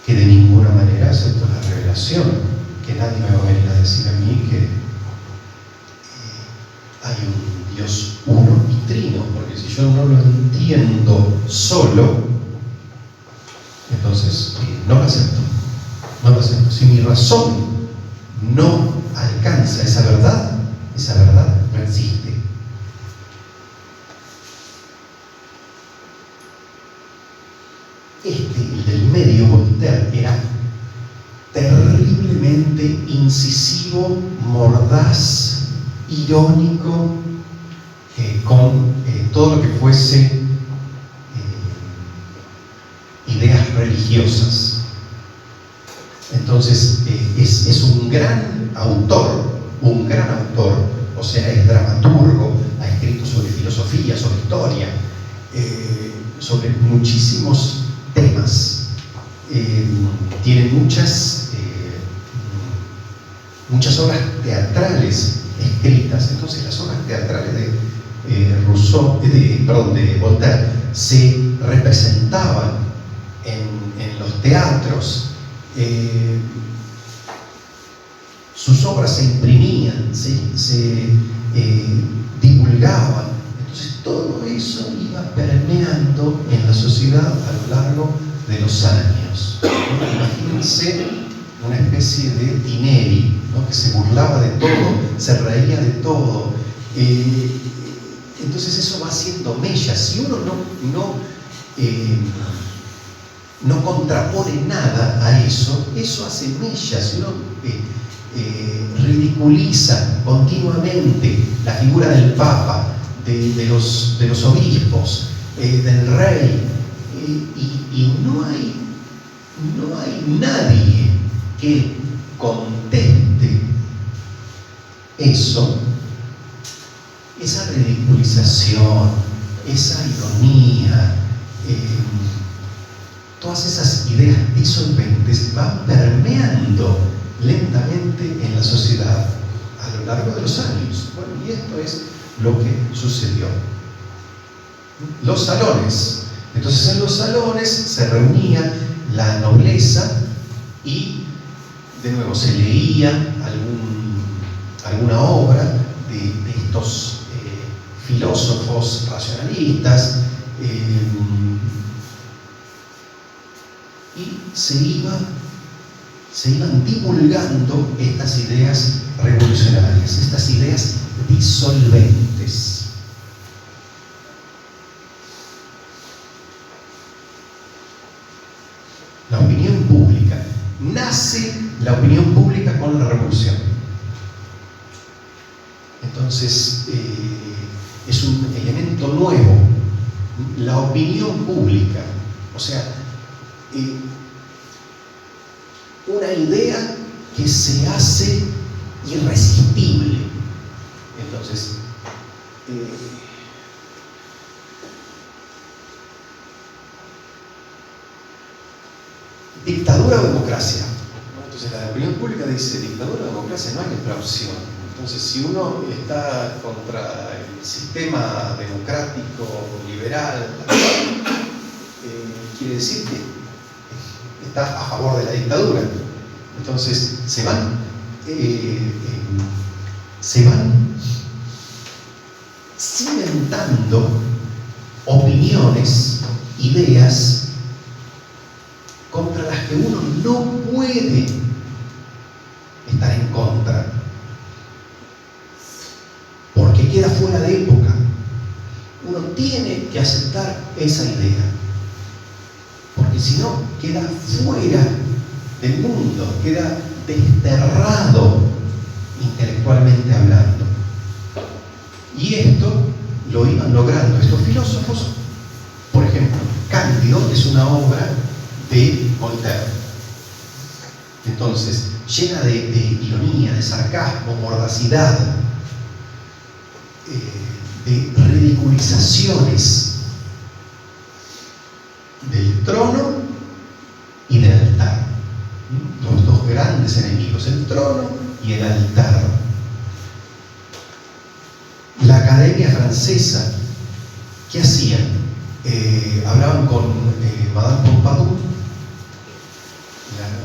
Speaker 1: Que de ninguna manera acepto la revelación, que nadie me va a venir a decir a mí que hay un Dios uno y trino, porque si yo no lo entiendo solo, entonces no lo acepto. Si mi razón no alcanza esa verdad no existe. El del medio, Voltaire, era terriblemente incisivo, mordaz, irónico, con todo lo que fuese ideas religiosas. Entonces es un gran autor, o sea, es dramaturgo, ha escrito sobre filosofía, sobre historia, sobre muchísimos temas. Tiene muchas obras teatrales escritas. Entonces las obras teatrales de Voltaire se representaban en los teatros. Sus obras se imprimían, se divulgaban. Entonces todo eso iba permeando en la sociedad a lo largo de los años. Imagínense una especie de Tinelli, ¿no? Que se burlaba de todo, se reía de todo. Entonces eso va haciendo mella. Si uno no contrapone nada a eso hace mella. Si uno ridiculiza continuamente la figura del Papa, de los obispos, del rey, y no hay nadie que conteste eso, esa ridiculización, esa ironía, todas esas ideas disolventes van permeando lentamente en la sociedad a lo largo de los años. Bueno, y esto es lo que sucedió. Los salones. Entonces en los salones se reunía la nobleza y de nuevo se leía alguna obra de estos filósofos racionalistas, y se iban divulgando estas ideas revolucionarias, estas ideas disolventes. La opinión pública. Nace la opinión pública con la revolución. Entonces, es un elemento nuevo. La opinión pública. O sea, una idea que se hace irresistible. Entonces, dictadura o democracia. Entonces la opinión pública dice, dictadura o democracia, no hay otra opción. Entonces si uno está contra el sistema democrático, liberal, quiere decir que está a favor de la dictadura. Entonces se van cimentando opiniones, ideas contra las que uno no puede estar en contra, porque queda fuera de época. Uno tiene que aceptar esa idea, porque si no, queda fuera del mundo, queda desterrado intelectualmente hablando. Y esto lo iban logrando estos filósofos. Por ejemplo, Cándido es una obra de Voltaire. Entonces, llena de ironía, de sarcasmo, mordacidad, de ridiculizaciones del trono y del altar. Los dos grandes enemigos, el trono y el altar. La Academia Francesa, ¿qué hacían? Hablaban con Madame Pompadour,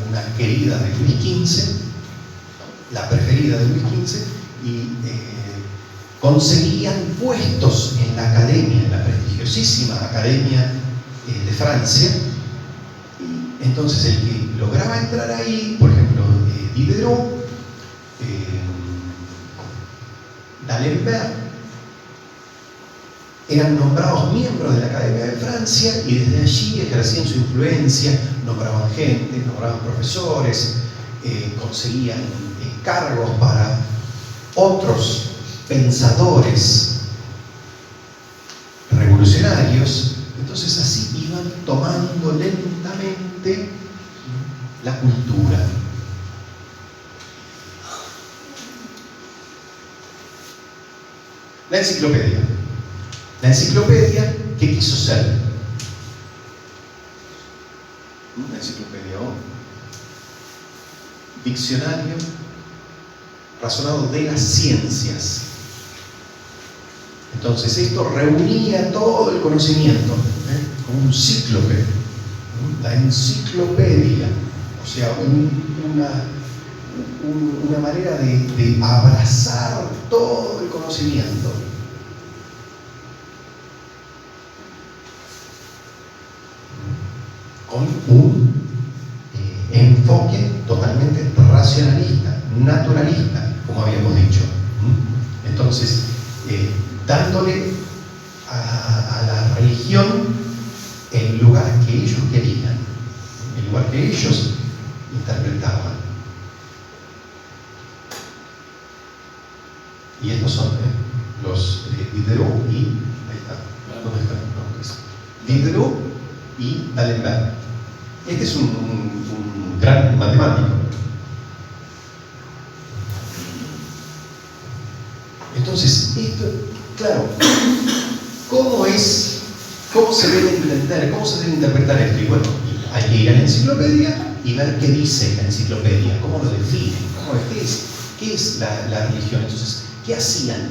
Speaker 1: una querida de Luis XV, la preferida de Luis XV, y conseguían puestos en la academia, en la prestigiosísima Academia de Francia. Y entonces el que lograba entrar ahí, por ejemplo, Diderot, D'Alembert, eran nombrados miembros de la Academia de Francia y desde allí ejercían su influencia, nombraban gente, nombraban profesores, conseguían cargos para otros pensadores revolucionarios. Entonces así iban tomando lentamente la cultura. La enciclopedia. La enciclopedia, ¿qué quiso ser? Una enciclopedia, diccionario razonado de las ciencias. Entonces esto reunía todo el conocimiento, como un cíclope, la enciclopedia, o sea, una manera de abrazar todo el conocimiento. Con un enfoque totalmente racionalista, naturalista, como habíamos dicho. Entonces, dándole a la religión el lugar que ellos querían, el lugar que ellos interpretaban. Y estos son los Diderot y ahí está, ¿dónde están los nombres? Diderot y D'Alembert. Este es un gran matemático. Entonces, esto, claro, ¿cómo se debe entender, cómo se debe interpretar esto? Y bueno, hay que ir a la enciclopedia y ver qué dice la enciclopedia, cómo lo define, qué es la religión. Entonces, ¿qué hacían?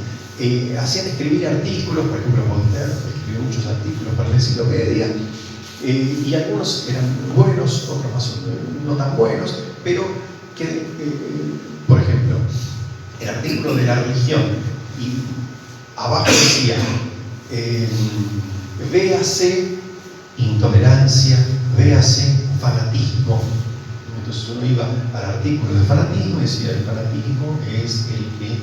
Speaker 1: Hacían escribir artículos, por ejemplo, Voltaire escribió muchos artículos para la enciclopedia, y algunos eran buenos, otros más no tan buenos, pero que, por ejemplo, el artículo de la religión, y abajo decía, véase intolerancia, véase fanatismo. Entonces uno iba al artículo de fanatismo y decía, el fanatismo es el que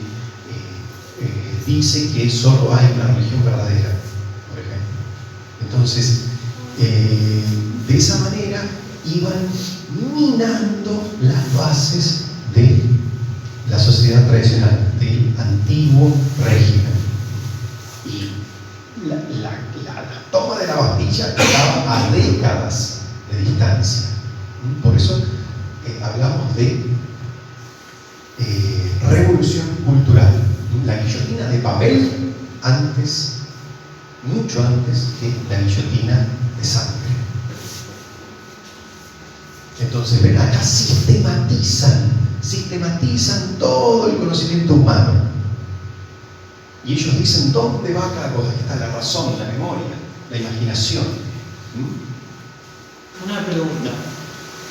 Speaker 1: dice que solo hay una religión verdadera, por ejemplo. Entonces, de esa manera iban minando las bases de la sociedad tradicional, del antiguo régimen. Y la toma de la Bastilla estaba a décadas de distancia. Por eso hablamos de revolución cultural. La guillotina de papel antes, mucho antes que la guillotina de sangre. Entonces, ven, acá sistematizan todo el conocimiento humano. Y ellos dicen, ¿dónde va cada cosa? Aquí está la razón, la memoria, la imaginación.
Speaker 6: Una pregunta.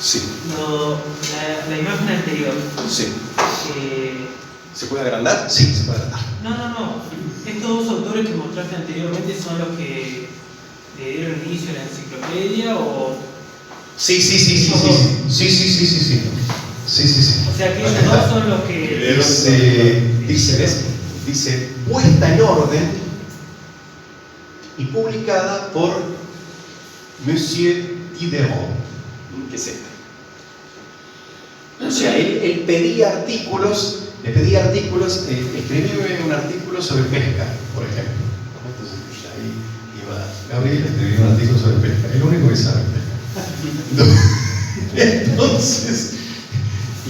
Speaker 4: Sí.
Speaker 6: La imagen anterior.
Speaker 4: Sí. ¿Se puede agrandar?
Speaker 1: Sí, se puede agrandar.
Speaker 6: No. Estos dos autores que mostraste anteriormente son los que le dieron inicio a la enciclopedia o...
Speaker 1: Sí.
Speaker 6: O sea que ellos dos son los que...
Speaker 1: Dice, puesta en orden y publicada por Monsieur Diderot.
Speaker 4: ¿Qué es este?
Speaker 1: O sea, él pedía artículos, escribí un artículo sobre pesca, por ejemplo. Entonces ahí iba Gabriel a escribir un artículo sobre pesca, es lo único que sabe pesca. Entonces,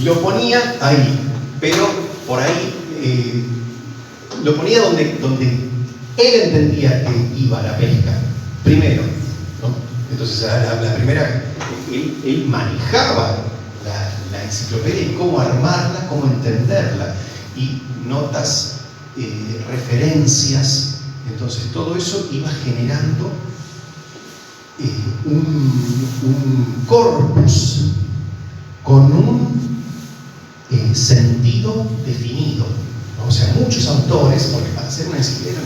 Speaker 1: lo ponía ahí, pero por ahí lo ponía donde él entendía que iba la pesca, primero, ¿no? Entonces, la primera, él manejaba la enciclopedia y cómo armarla, cómo entenderla, y notas, referencias. Entonces, todo eso iba generando un corpus con un sentido definido. O sea, muchos autores, porque para hacer una enciclopedia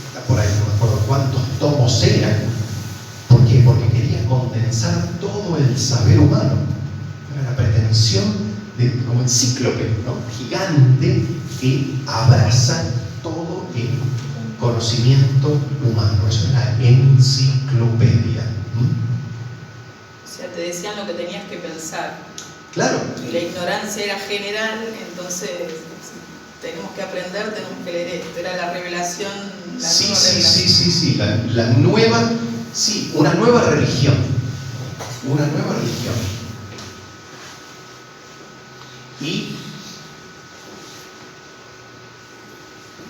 Speaker 1: está por ahí, no me acuerdo cuántos tomos eran. ¿Por qué? Porque quería condensar todo el saber humano. Era la pretensión de, como encíclope, ¿no? Gigante, que abraza todo el conocimiento humano. Eso es la enciclopedia.
Speaker 7: O sea, te decían lo que tenías que pensar.
Speaker 1: Claro.
Speaker 7: Y la ignorancia era general, entonces tenemos que aprender, tenemos que leer esto. Era la revelación, la nueva revelación.
Speaker 1: Sí. La nueva, sí, una nueva religión. Una nueva religión. Y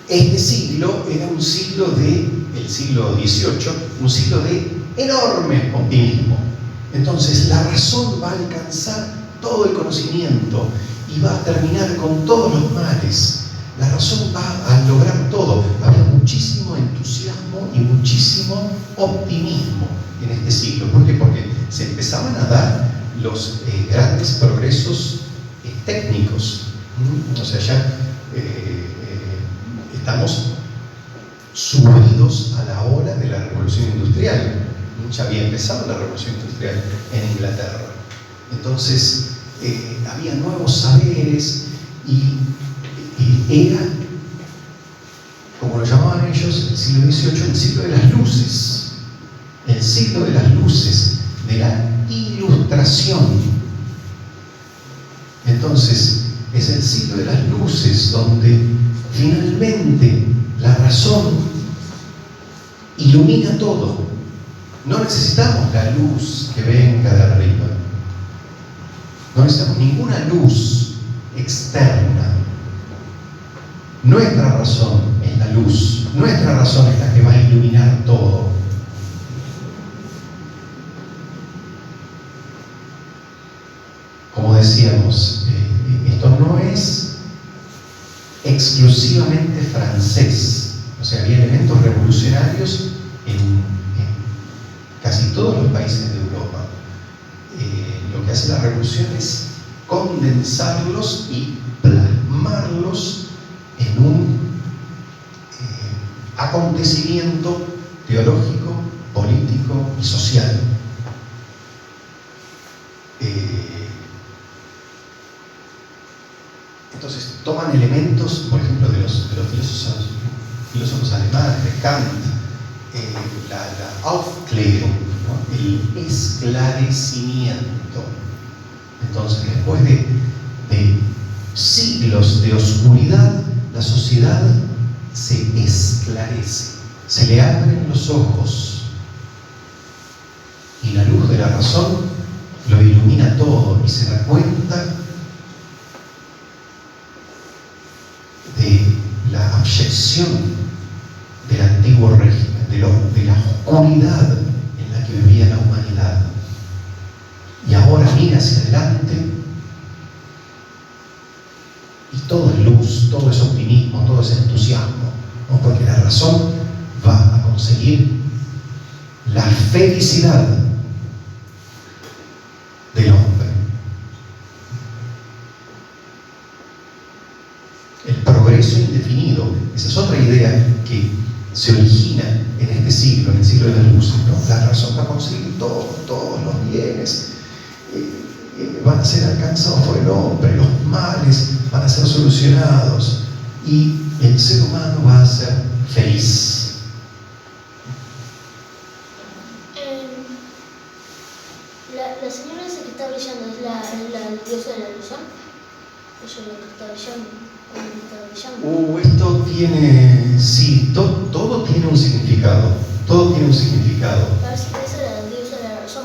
Speaker 1: este siglo era un siglo el siglo XVIII, un siglo de enorme optimismo. Entonces la razón va a alcanzar todo el conocimiento y va a terminar con todos los males. La razón va a lograr todo. Había muchísimo entusiasmo y muchísimo optimismo en este siglo. ¿Por qué? Porque se empezaban a dar los grandes progresos técnicos. O sea, ya estamos subidos a la ola de la revolución industrial. Ya había empezado la revolución industrial en Inglaterra. Entonces, había nuevos saberes y era, como lo llamaban ellos, el siglo XVIII, el siglo de las luces. El siglo de las luces, de la ilustración. Entonces, es el siglo de las luces donde finalmente la razón ilumina todo. No necesitamos la luz que venga de arriba. No necesitamos ninguna luz externa. Nuestra razón es la luz. Nuestra razón es la que va a iluminar todo. Como decíamos, esto no es exclusivamente francés. O sea, había elementos revolucionarios en casi todos los países de Europa. Lo que hace la revolución es condensarlos y plasmarlos en un acontecimiento teológico, político y social. Entonces toman elementos, por ejemplo, de los filósofos alemanes, de Kant, la Aufklärung, ¿no? El esclarecimiento. Entonces, después de siglos de oscuridad, la sociedad se esclarece, se le abren los ojos y la luz de la razón lo ilumina todo y se da cuenta de la abyección del antiguo régimen, de la oscuridad en la que vivía la humanidad. hacia adelante y todo es luz, todo es optimismo, todo es entusiasmo, ¿no? Porque la razón va a conseguir la felicidad del hombre. El progreso indefinido, esa es otra idea que se origina en este siglo, en el siglo de las luces, ¿no? La razón va a conseguir todos los bienes van a ser alcanzados por el hombre, los males van a ser solucionados y el ser humano va a ser feliz.
Speaker 2: La señora esa que está brillando es la diosa de la ilusión. Ella es la que está brillando.
Speaker 1: Esto tiene, sí, todo tiene un significado. Todo tiene un significado.
Speaker 2: Parece que esa es la diosa de la razón.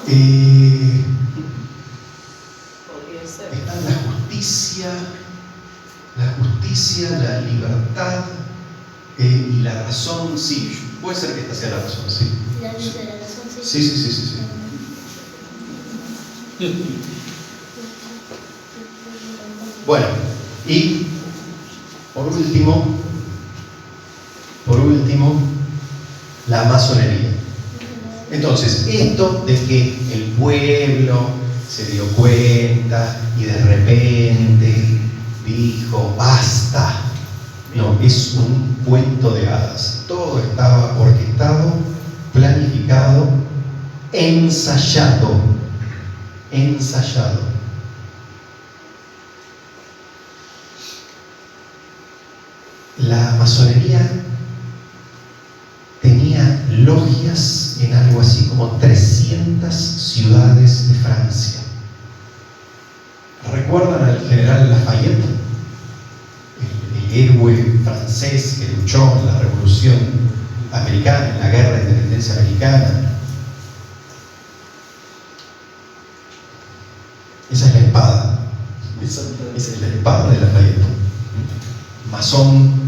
Speaker 7: Podría ser.
Speaker 1: Está la justicia, la libertad y la razón, sí. Puede ser que esta sea la razón, sí.
Speaker 2: La diosa de la razón, sí.
Speaker 1: Sí. Bueno, y por último, la masonería. Entonces, esto de que el pueblo se dio cuenta y de repente dijo, basta, no, es un cuento de hadas. Todo estaba orquestado, planificado, ensayado. La masonería tenía logias en algo así como 300 ciudades de Francia. ¿Recuerdan al general Lafayette? El héroe francés que luchó en la Revolución Americana, en la Guerra de Independencia Americana. Esa es la espada. Esa es la espada de Lafayette. Masón.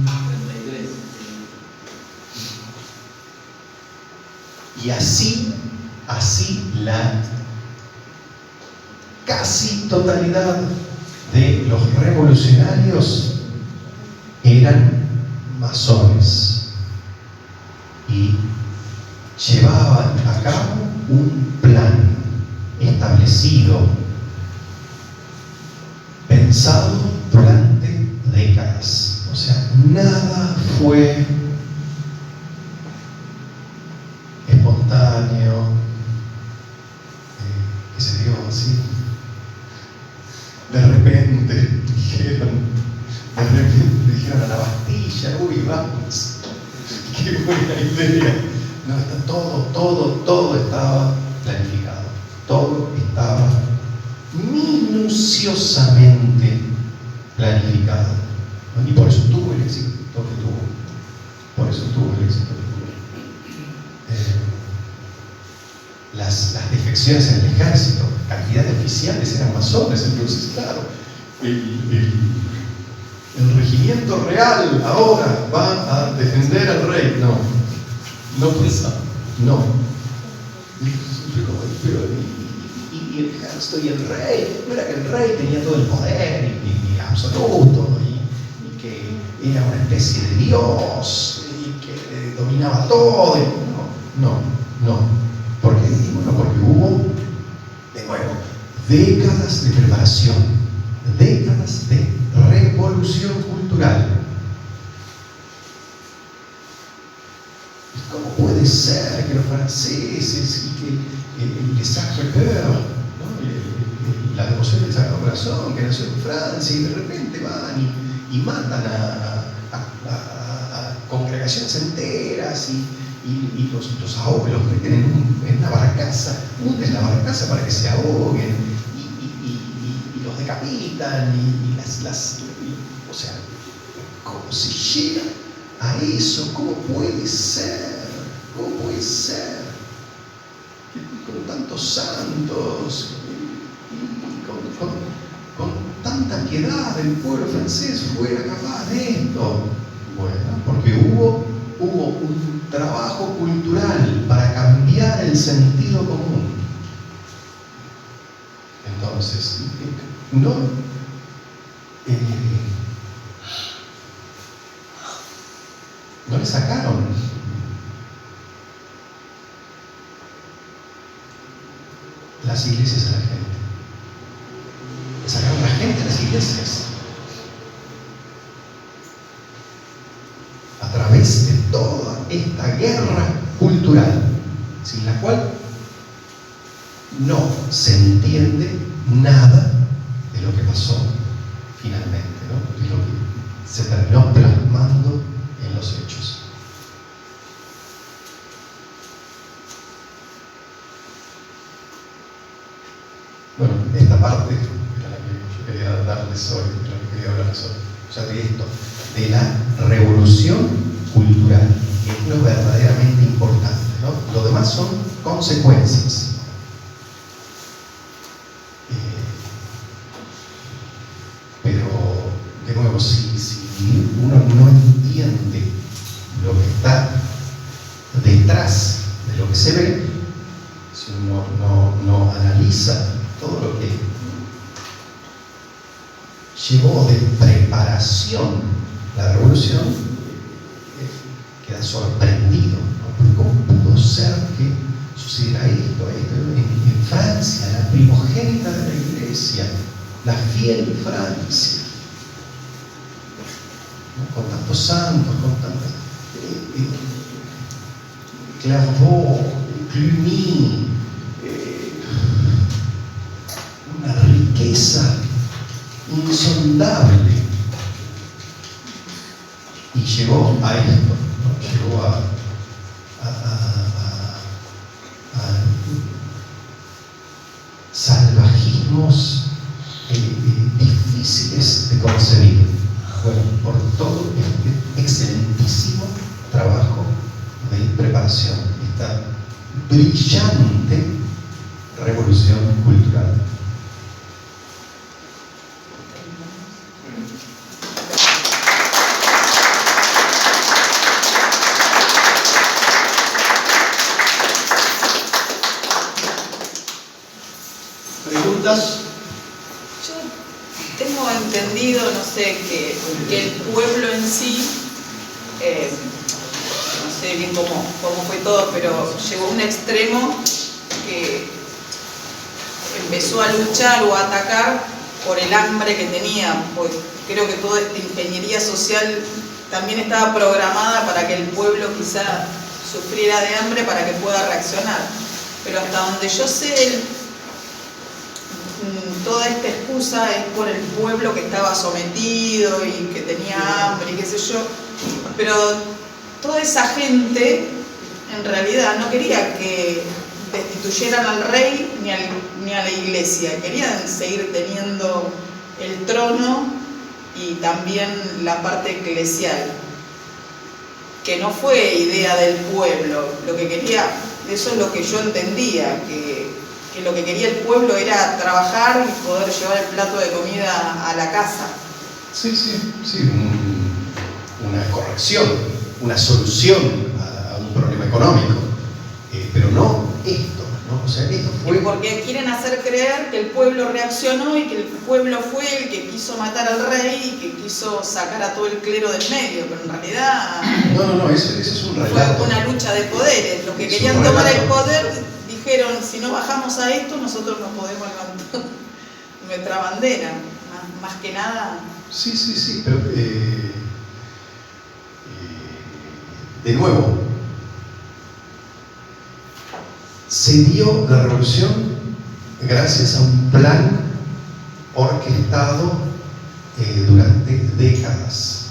Speaker 1: Y así la casi totalidad de los revolucionarios eran masones y llevaban a cabo un plan establecido, pensado durante décadas. O sea, nada fue espontáneo, que se dio así. De repente dijeron a la Bastilla, uy, vamos, qué buena idea. No, está todo estaba planificado, todo estaba minuciosamente planificado, ¿no? Y por eso tuvo el éxito que tuvo. Por eso tuvo el éxito que tuvo. Las defecciones en el ejército, cantidad de oficiales eran masones, entonces claro, el regimiento real ahora va a defender al rey. No pasa, no. Pero y el ejército y el rey, no era que el rey tenía todo el poder y absoluto y que era una especie de dios y que dominaba todo. No. ¿Por qué? Bueno, porque hubo, de nuevo, décadas de preparación, décadas de revolución cultural. ¿Cómo puede ser que los franceses y que el Sacré-Cœur, ¿no? La devoción del Sagrado Corazón que nació en Francia, y de repente van y matan a congregaciones enteras y los ahogan, los meten en una barcaza, hunden la barcaza para que se ahoguen y los decapitan o sea, ¿cómo se llega a eso? ¿Cómo puede ser? Con tantos santos con tanta piedad el pueblo francés fuera capaz de esto. Bueno, porque hubo un trabajo cultural para cambiar el sentido común. entonces. No, no le sacaron. Las iglesias a la gente. Le sacaron a la gente a las iglesias. A través de toda esta guerra cultural, sin la cual no se entiende nada de lo que pasó finalmente, ¿no? De lo que se terminó plasmando en los hechos. Bueno, esta parte era la que yo quería darles hoy, de la que quería hablarles hoy. O sea, de esto, de la revolución cultural, que es lo verdaderamente importante, ¿no? Lo demás son consecuencias. Pero, de nuevo, si uno no entiende lo que está detrás de lo que se ve, si uno no analiza todo lo que llevó de preparación la revolución, queda sorprendido, ¿no? ¿Cómo pudo ser que sucediera esto? En Francia, la primogénita de la iglesia, la fiel Francia, ¿no? Con tantos santos, con tantas Clairvaux, Cluny, una riqueza insondable, y llegó a esto, ¿no? Llegó a salvajismos difíciles de concebir. Bueno, por todo este excelentísimo trabajo de preparación, esta brillante revolución cultural.
Speaker 3: ¿Preguntas?
Speaker 7: Yo tengo entendido, no sé, que el pueblo en sí, no sé bien cómo fue todo, pero llegó a un extremo que empezó a luchar o a atacar por el hambre que tenía. Porque creo que toda esta ingeniería social también estaba programada para que el pueblo quizá sufriera de hambre para que pueda reaccionar. Pero hasta donde yo sé, toda esta excusa es por el pueblo que estaba sometido y que tenía hambre y qué sé yo, pero toda esa gente en realidad no quería que destituyeran al rey ni a la iglesia, querían seguir teniendo el trono y también la parte eclesial, que no fue idea del pueblo. Lo que quería, eso es lo que yo entendía, que lo que quería el pueblo era trabajar y poder llevar el plato de comida a la casa.
Speaker 1: Sí, una corrección, una solución a un problema económico, pero no esto, ¿no? O sea, esto fue...
Speaker 7: Porque quieren hacer creer que el pueblo reaccionó y que el pueblo fue el que quiso matar al rey y que quiso sacar a todo el clero del medio, pero en realidad...
Speaker 1: No, ese es un relato.
Speaker 7: Fue una lucha de poderes. Los que querían tomar el poder dijeron, si no bajamos a esto, nosotros no podemos levantar nuestra bandera. Más que nada...
Speaker 1: Sí, pero de nuevo, se dio la revolución gracias a un plan orquestado durante décadas.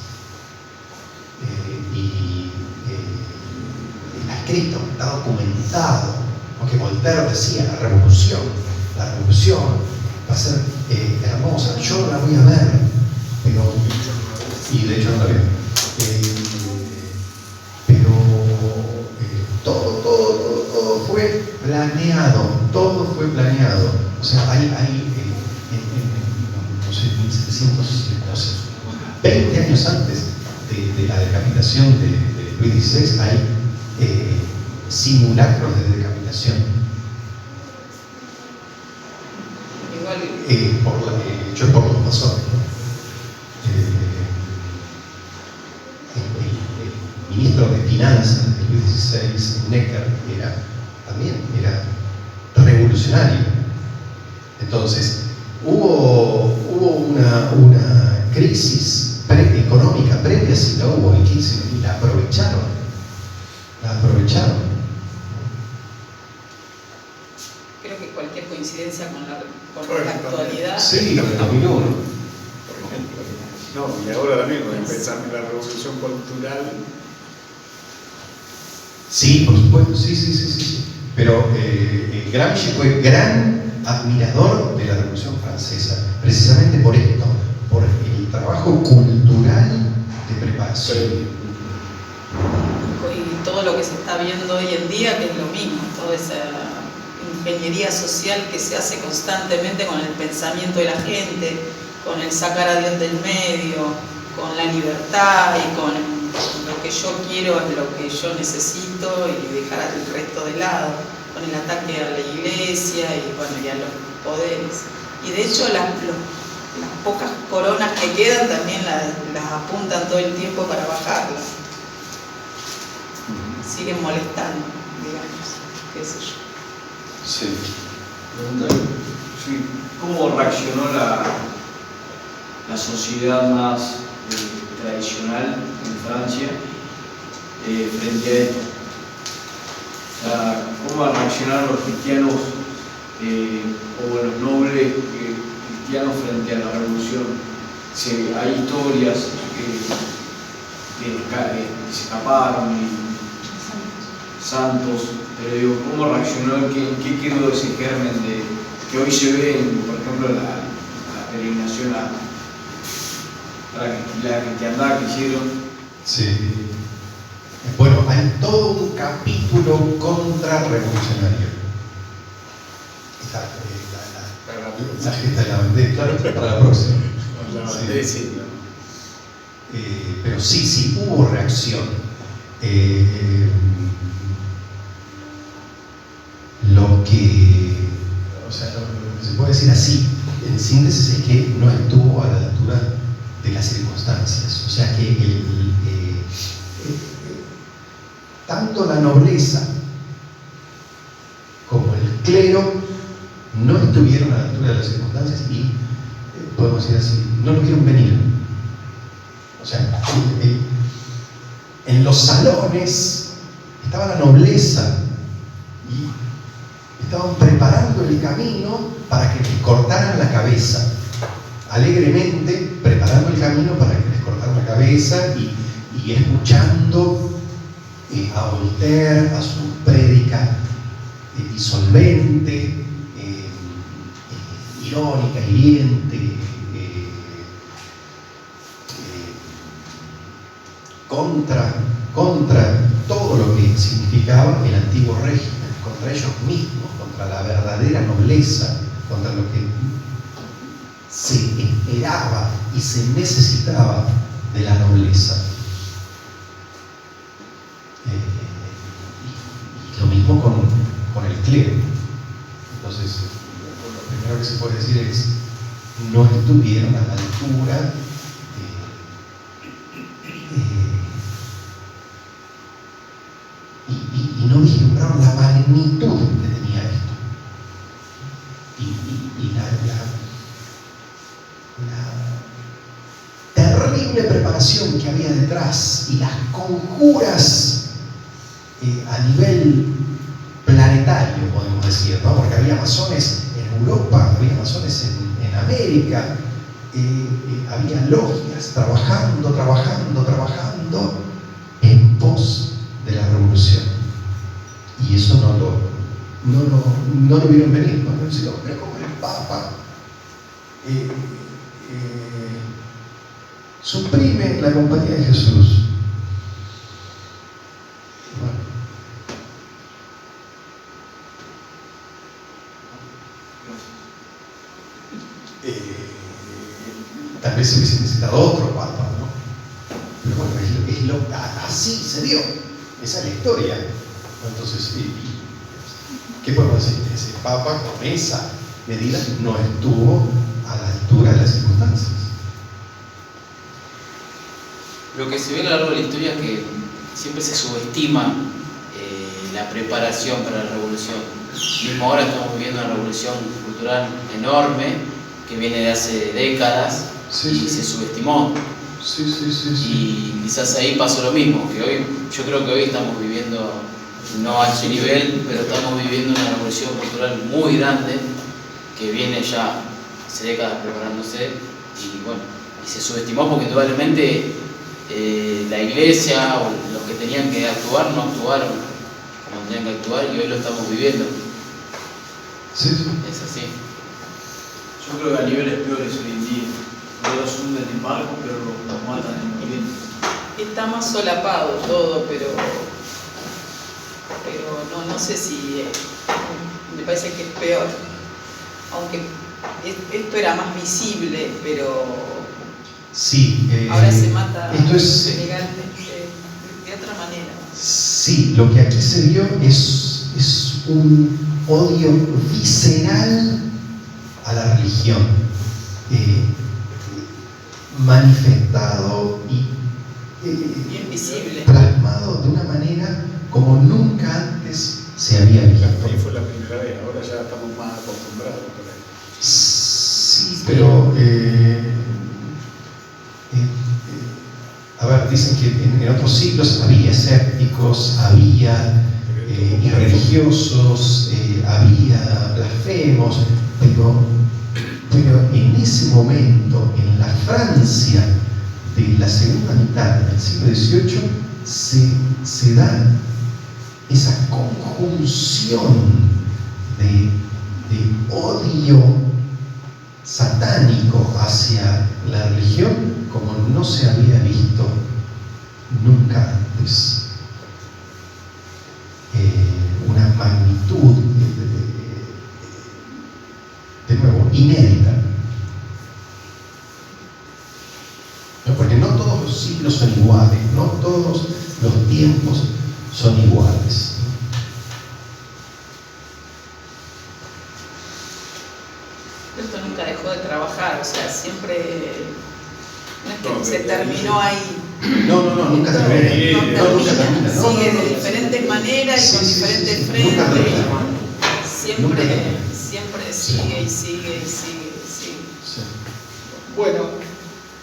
Speaker 1: Está escrito, está documentado, aunque Voltaire decía la revolución va a ser hermosa, yo la voy a ver, pero, y de hecho no la veo, pero todo fue planeado, o sea, hay no sé, 20 años antes de la decapitación de Luis XVI, hay simulacros de decapitación.
Speaker 7: igual.
Speaker 1: Hecho por los masones, ¿no? El ministro de Finanzas de Luis XVI, Necker, también era revolucionario. Entonces, hubo una crisis económica previa, si la hubo, y la aprovecharon.
Speaker 7: Creo que cualquier coincidencia con la actualidad.
Speaker 1: Sí, lo de 2001.
Speaker 5: Por ejemplo. No, y ahora también, empezar en la revolución cultural.
Speaker 1: Sí, por supuesto, sí. Pero Gramsci fue gran admirador de la Revolución Francesa, precisamente por esto, por el trabajo cultural de preparación.
Speaker 7: Y todo lo que se está viendo hoy en día, que es lo mismo, toda esa ingeniería social que se hace constantemente con el pensamiento de la gente, con el sacar a Dios del medio, con la libertad y con lo que yo quiero es lo que yo necesito y dejar al resto de lado, con el ataque a la iglesia y a los poderes. Y de hecho las pocas coronas que quedan también las apuntan todo el tiempo para bajarlas. Siguen molestando, digamos, qué sé yo.
Speaker 4: Sí.
Speaker 8: Sí. ¿Cómo reaccionó la sociedad más tradicional en Francia frente a esto? O sea, ¿cómo reaccionaron los cristianos o los nobles cristianos frente a la revolución? Hay historias que se escaparon y santos, pero digo, ¿cómo reaccionó? ¿Qué quedó de ese germen que hoy se ve, por ejemplo, la peregrinación a la cristiandad que hicieron? Sí.
Speaker 1: Bueno, hay todo un capítulo contrarrevolucionario. La gesta de la bandera, claro, para la próxima.
Speaker 5: La bandera, sí.
Speaker 1: Pero sí, hubo reacción. Lo que se puede decir así, en síntesis, es que no estuvo a la altura de las circunstancias. O sea que tanto la nobleza como el clero no estuvieron a la altura de las circunstancias y, podemos decir así, no lo vieron venir. O sea, en los salones estaba la nobleza y estaban preparando el camino para que les cortaran la cabeza, alegremente preparando el camino para que les cortaran la cabeza y escuchando a Voltaire, a su prédica disolvente, irónica, hiriente, contra todo lo que significaba el antiguo régimen, contra ellos mismos, contra la verdadera nobleza, contra lo que se esperaba y se necesitaba de la nobleza. Y lo mismo con el clero. Entonces, lo primero que se puede decir es: no estuvieron a la altura y no vislumbraron la magnitud que tenía esto. Y la terrible preparación que había detrás y las conjuras a nivel planetario, podemos decir, ¿no? Porque había masones en Europa, había masones en América, había logias trabajando en pos de la revolución. Y eso no lo vieron venir, ¿no? Pero como el Papa suprime la compañía de Jesús. Bueno, tal vez se hubiese necesitado otro Papa, ¿no? Pero bueno, así se dio. Esa es la historia. Entonces, ¿qué podemos decir? Ese Papa con esa medida no estuvo a la altura de las circunstancias.
Speaker 9: Lo que se ve a lo largo de la historia es que siempre se subestima la preparación para la revolución. Mismo ahora estamos viviendo una revolución cultural enorme que viene de hace décadas y se subestimó. Y quizás ahí pasó lo mismo, que hoy, yo creo que hoy estamos viviendo, no a ese nivel, pero estamos viviendo una revolución cultural muy grande que viene ya hace décadas preparándose y bueno, y se subestimó porque indudablemente la iglesia o los que tenían que actuar no actuaron como tenían que actuar y hoy lo estamos viviendo.
Speaker 1: Sí.
Speaker 9: Es así.
Speaker 8: Yo creo que a niveles peores hoy en día. No los hunden en barco, pero los matan en corriente.
Speaker 7: Está más solapado todo, pero no sé si me parece que es peor. Aunque esto era más visible, pero
Speaker 1: Sí,
Speaker 7: ahora se mata
Speaker 1: esto es,
Speaker 7: legalmente de otra manera.
Speaker 1: Sí, lo que aquí se vio es un odio visceral a la religión, manifestado y
Speaker 7: bien visible,
Speaker 1: plasmado de una manera como nunca antes se había visto.
Speaker 5: Ahí fue la primera vez, ahora ya estamos más acostumbrados por ahí.
Speaker 1: Sí, pero a ver, dicen que en otros siglos había escépticos, había irreligiosos, había blasfemos, pero en ese momento, en la Francia de la segunda mitad del siglo XVIII, se da esa conjunción de odio satánico hacia la religión como no se había visto nunca antes. Una magnitud de nuevo inédita, ¿no? Porque no todos los siglos son iguales, no todos los tiempos son iguales.
Speaker 7: Esto nunca dejó de trabajar, o sea, siempre no es que se terminó ahí.
Speaker 1: No, nunca termina.
Speaker 7: No
Speaker 1: Nunca termina.
Speaker 7: sigue de diferentes maneras y con diferentes frentes. Siempre sigue y sigue y sigue y sigue.
Speaker 3: Bueno,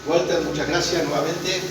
Speaker 3: Walter, muchas gracias nuevamente.